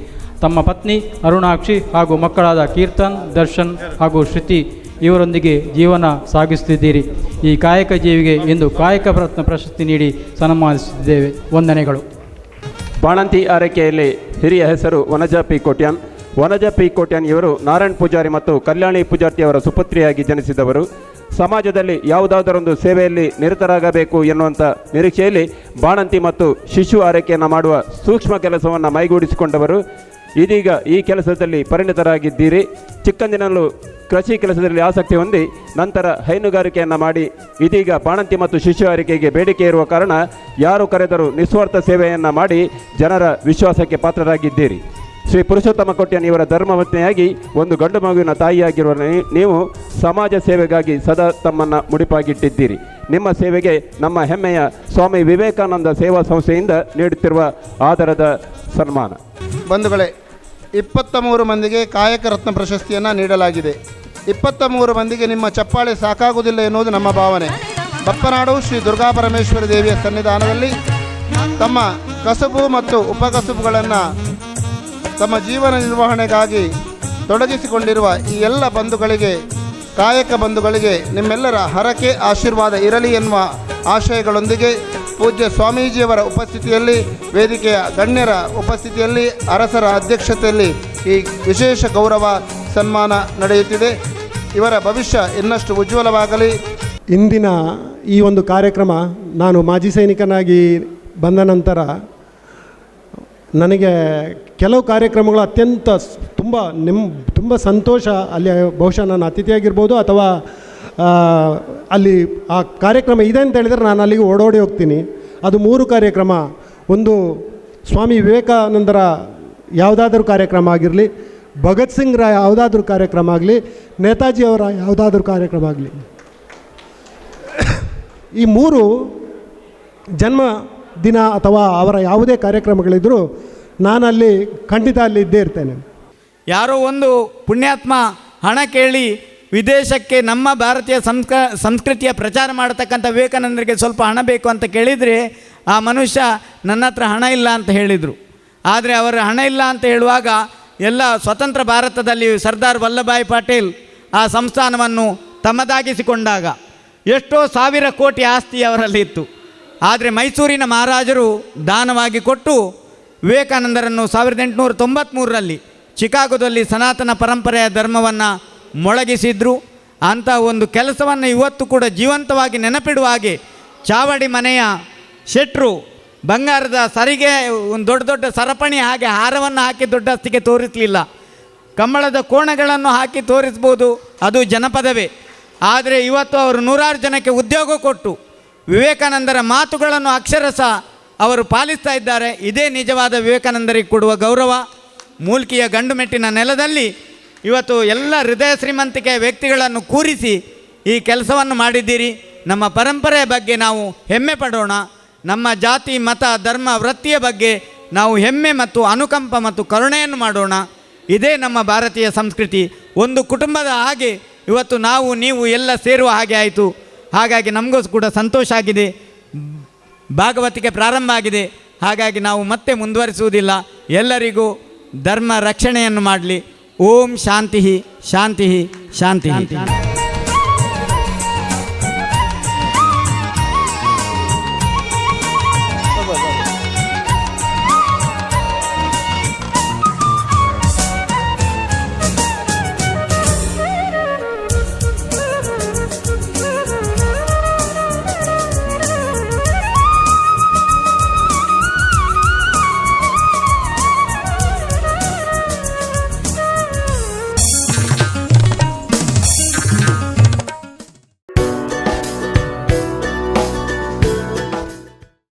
ತಮ್ಮ ಪತ್ನಿ ಅರುಣಾಕ್ಷಿ ಹಾಗೂ ಮಕ್ಕಳಾದ ಕೀರ್ತನ್, ದರ್ಶನ್ ಹಾಗೂ ಶ್ರುತಿ ಇವರೊಂದಿಗೆ ಜೀವನ ಸಾಗಿಸುತ್ತಿದ್ದೀರಿ. ಈ ಕಾಯಕ ಜೀವಿಗೆ ಇಂದು ಕಾಯಕ ರತ್ನ ಪ್ರಶಸ್ತಿ ನೀಡಿ ಸನ್ಮಾನಿಸುತ್ತಿದ್ದೇವೆ. ವಂದನೆಗಳು. ಬಾಣಂತಿ ಆರೈಕೆಯಲ್ಲಿ ಹಿರಿಯ ಹೆಸರು ವನಜಾ ಪಿ ಕೋಟ್ಯಾನ್. ವನಜಾ ಪಿ ಕೋಟ್ಯಾನ್ ಇವರು ನಾರಾಯಣ್ ಪೂಜಾರಿ ಮತ್ತು ಕಲ್ಯಾಣಿ ಪೂಜಾರ್ತಿಯವರ ಸುಪುತ್ರಿಯಾಗಿ ಜನಿಸಿದವರು. ಸಮಾಜದಲ್ಲಿ ಯಾವುದಾದರೊಂದು ಸೇವೆಯಲ್ಲಿ ನಿರತರಾಗಬೇಕು ಎನ್ನುವಂಥ ನಿರೀಕ್ಷೆಯಲ್ಲಿ ಬಾಣಂತಿ ಮತ್ತು ಶಿಶು ಆರೈಕೆಯನ್ನು ಮಾಡುವ ಸೂಕ್ಷ್ಮ ಕೆಲಸವನ್ನು ಮೈಗೂಡಿಸಿಕೊಂಡವರು. ಇದೀಗ ಈ ಕೆಲಸದಲ್ಲಿ ಪರಿಣಿತರಾಗಿದ್ದೀರಿ. ಚಿಕ್ಕಂದಿನಲ್ಲೂ ಕೃಷಿ ಕೆಲಸದಲ್ಲಿ ಆಸಕ್ತಿ ಹೊಂದಿ ನಂತರ ಹೈನುಗಾರಿಕೆಯನ್ನು ಮಾಡಿ ಇದೀಗ ಬಾಣಂತಿ ಮತ್ತು ಶಿಶು ಆರೈಕೆಗೆ ಬೇಡಿಕೆ ಇರುವ ಕಾರಣ ಯಾರು ಕರೆದರೂ ನಿಸ್ವಾರ್ಥ ಸೇವೆಯನ್ನು ಮಾಡಿ ಜನರ ವಿಶ್ವಾಸಕ್ಕೆ ಪಾತ್ರರಾಗಿದ್ದೀರಿ. ಶ್ರೀ ಪುರುಷೋತ್ತಮ ಕೊಟ್ಯನ್ ಇವರ ಧರ್ಮಪತ್ನಿಯಾಗಿ ಒಂದು ಗಂಡು ಮಗುವಿನ ತಾಯಿಯಾಗಿರುವ ನೀವು ಸಮಾಜ ಸೇವೆಗಾಗಿ ಸದಾ ತಮ್ಮನ್ನು ಮುಡಿಪಾಗಿಟ್ಟಿದ್ದೀರಿ. ನಿಮ್ಮ ಸೇವೆಗೆ ನಮ್ಮ ಹೆಮ್ಮೆಯ ಸ್ವಾಮಿ ವಿವೇಕಾನಂದ ಸೇವಾ ಸಂಸ್ಥೆಯಿಂದ ನೀಡುತ್ತಿರುವ ಆಧಾರದ ಸನ್ಮಾನ. ಬಂಧುಗಳೇ, 23 ಮಂದಿಗೆ ಕಾಯಕ ರತ್ನ ಪ್ರಶಸ್ತಿಯನ್ನು ನೀಡಲಾಗಿದೆ. 23 ಮಂದಿಗೆ ನಿಮ್ಮ ಚಪ್ಪಾಳೆ ಸಾಕಾಗುವುದಿಲ್ಲ ಎನ್ನುವುದು ನಮ್ಮ ಭಾವನೆ. ಬಪ್ಪನಾಡು ಶ್ರೀ ದುರ್ಗಾಪರಮೇಶ್ವರಿ ದೇವಿಯ ಸನ್ನಿಧಾನದಲ್ಲಿ ತಮ್ಮ ಕಸುಬು ಮತ್ತು ಉಪಕಸುಬುಗಳನ್ನು ತಮ್ಮ ಜೀವನ ನಿರ್ವಹಣೆಗಾಗಿ ತೊಡಗಿಸಿಕೊಂಡಿರುವ ಈ ಎಲ್ಲ ಬಂಧುಗಳಿಗೆ, ಕಾಯಕ ಬಂಧುಗಳಿಗೆ ನಿಮ್ಮೆಲ್ಲರ ಹರಕೆ ಆಶೀರ್ವಾದ ಇರಲಿ ಎನ್ನುವ ಆಶಯಗಳೊಂದಿಗೆ ಪೂಜ್ಯ ಸ್ವಾಮೀಜಿಯವರ ಉಪಸ್ಥಿತಿಯಲ್ಲಿ, ವೇದಿಕೆಯ ಗಣ್ಯರ ಉಪಸ್ಥಿತಿಯಲ್ಲಿ, ಅರಸರ ಅಧ್ಯಕ್ಷತೆಯಲ್ಲಿ ಈ ವಿಶೇಷ ಗೌರವ ಸನ್ಮಾನ ನಡೆಯುತ್ತಿದೆ. ಇವರ ಭವಿಷ್ಯ ಇನ್ನಷ್ಟು ಉಜ್ವಲವಾಗಲಿ. ಇಂದಿನ ಈ ಒಂದು ಕಾರ್ಯಕ್ರಮ, ನಾನು ಮಾಜಿ ಸೈನಿಕನಾಗಿ ಬಂದ ನಂತರ ನನಗೆ ಕೆಲವು ಕಾರ್ಯಕ್ರಮಗಳು ಅತ್ಯಂತ ತುಂಬ ಸಂತೋಷ. ಅಲ್ಲಿ ಬಹುಶಃ ನಾನು ಅತಿಥಿಯಾಗಿರ್ಬೋದು ಅಥವಾ ಅಲ್ಲಿ ಆ ಕಾರ್ಯಕ್ರಮ ಇದೆ ಅಂತ ಹೇಳಿದರೆ ನಾನು ಅಲ್ಲಿಗೆ ಓಡೋಡಿ ಹೋಗ್ತೀನಿ. ಅದು 3 ಕಾರ್ಯಕ್ರಮ. ಒಂದು ಸ್ವಾಮಿ ವಿವೇಕಾನಂದರ ಯಾವುದಾದ್ರೂ ಕಾರ್ಯಕ್ರಮ ಆಗಿರಲಿ, ಭಗತ್ ಸಿಂಗ್ರ ಯಾವುದಾದ್ರೂ ಕಾರ್ಯಕ್ರಮ ಆಗಲಿ, ನೇತಾಜಿಯವರ ಯಾವುದಾದ್ರೂ ಕಾರ್ಯಕ್ರಮ ಆಗಲಿ, ಈ 3 ಜನ್ಮ ದಿನ ಅಥವಾ ಅವರ ಯಾವುದೇ ಕಾರ್ಯಕ್ರಮಗಳಿದ್ದರೂ ನಾನಲ್ಲಿ ಖಂಡಿತ ಅಲ್ಲಿ ಇದ್ದೇ ಇರ್ತೇನೆ. ಯಾರೋ ಒಂದು ಪುಣ್ಯಾತ್ಮ ಹಣ ಕೇಳಿ ವಿದೇಶಕ್ಕೆ ನಮ್ಮ ಭಾರತೀಯ ಸಂಸ್ಕೃತಿಯ ಪ್ರಚಾರ ಮಾಡತಕ್ಕಂಥ ವಿವೇಕಾನಂದರಿಗೆ ಸ್ವಲ್ಪ ಹಣ ಬೇಕು ಅಂತ ಕೇಳಿದರೆ ಆ ಮನುಷ್ಯ ನನ್ನ ಹತ್ರ ಹಣ ಇಲ್ಲ ಅಂತ ಹೇಳಿದರು. ಆದರೆ ಅವರು ಹಣ ಇಲ್ಲ ಅಂತ ಹೇಳುವಾಗ ಎಲ್ಲ ಸ್ವತಂತ್ರ ಭಾರತದಲ್ಲಿ ಸರ್ದಾರ್ ವಲ್ಲಭಾಯ್ ಪಟೇಲ್ ಆ ಸಂಸ್ಥಾನವನ್ನು ತಮ್ಮದಾಗಿಸಿಕೊಂಡಾಗ ಎಷ್ಟೋ ಸಾವಿರ ಕೋಟಿ ಆಸ್ತಿ ಅವರಲ್ಲಿತ್ತು. ಆದರೆ ಮೈಸೂರಿನ ಮಹಾರಾಜರು ದಾನವಾಗಿ ಕೊಟ್ಟು ವಿವೇಕಾನಂದರನ್ನು 1893ರಲ್ಲಿ ಚಿಕಾಗೋದಲ್ಲಿ ಸನಾತನ ಪರಂಪರೆಯ ಧರ್ಮವನ್ನು ಮೊಳಗಿಸಿದ್ರು. ಅಂಥ ಒಂದು ಕೆಲಸವನ್ನು ಇವತ್ತು ಕೂಡ ಜೀವಂತವಾಗಿ ನೆನಪಿಡುವ ಹಾಗೆ ಚಾವಡಿ ಮನೆಯ ಶೆಟ್ರು ಬಂಗಾರದ ಸರಿಗೆ ಒಂದು ದೊಡ್ಡ ದೊಡ್ಡ ಸರಪಣಿ ಹಾಗೆ ಹಾರವನ್ನು ಹಾಕಿ ದೊಡ್ಡಸ್ತಿಗೆ ತೋರಿಸಲಿಲ್ಲ. ಕಂಬಳದ ಕೋಣಗಳನ್ನು ಹಾಕಿ ತೋರಿಸ್ಬೋದು, ಅದು ಜನಪದವೇ. ಆದರೆ ಇವತ್ತು ಅವರು 100 ಜನಕ್ಕೆ ಉದ್ಯೋಗ ಕೊಟ್ಟು ವಿವೇಕಾನಂದರ ಮಾತುಗಳನ್ನು ಅಕ್ಷರಶಃ ಅವರು ಪಾಲಿಸ್ತಾ ಇದ್ದಾರೆ. ಇದೇ ನಿಜವಾದ ವಿವೇಕಾನಂದರಿಗೆ ಕೊಡುವ ಗೌರವ. ಮೂಲ್ಕಿಯ ಗಂಡುಮೆಟ್ಟಿನ ನೆಲದಲ್ಲಿ ಇವತ್ತು ಎಲ್ಲ ಹೃದಯ ಶ್ರೀಮಂತಿಕೆಯ ವ್ಯಕ್ತಿಗಳನ್ನು ಕೂರಿಸಿ ಈ ಕೆಲಸವನ್ನು ಮಾಡಿದ್ದೀರಿ. ನಮ್ಮ ಪರಂಪರೆಯ ಬಗ್ಗೆ ನಾವು ಹೆಮ್ಮೆ ಪಡೋಣ. ನಮ್ಮ ಜಾತಿ, ಮತ, ಧರ್ಮ, ವೃತ್ತಿಯ ಬಗ್ಗೆ ನಾವು ಹೆಮ್ಮೆ ಮತ್ತು ಅನುಕಂಪ ಮತ್ತು ಕರುಣೆಯನ್ನು ಮಾಡೋಣ. ಇದೇ ನಮ್ಮ ಭಾರತೀಯ ಸಂಸ್ಕೃತಿ. ಒಂದು ಕುಟುಂಬದ ಹಾಗೆ ಇವತ್ತು ನಾವು ನೀವು ಎಲ್ಲ ಸೇರುವ ಹಾಗೆ ಆಯಿತು. ಹಾಗಾಗಿ ನಮಗೂ ಕೂಡ ಸಂತೋಷ ಆಗಿದೆ. ಭಾಗವತಿಕೆ ಪ್ರಾರಂಭ ಆಗಿದೆ. ಹಾಗಾಗಿ ನಾವು ಮತ್ತೆ ಮುಂದುವರಿಸುವುದಿಲ್ಲ. ಎಲ್ಲರಿಗೂ ಧರ್ಮ ರಕ್ಷಣೆಯನ್ನು ಮಾಡಲಿ. ಓಂ ಶಾಂತಿ ಶಾಂತಿ ಶಾಂತಿ.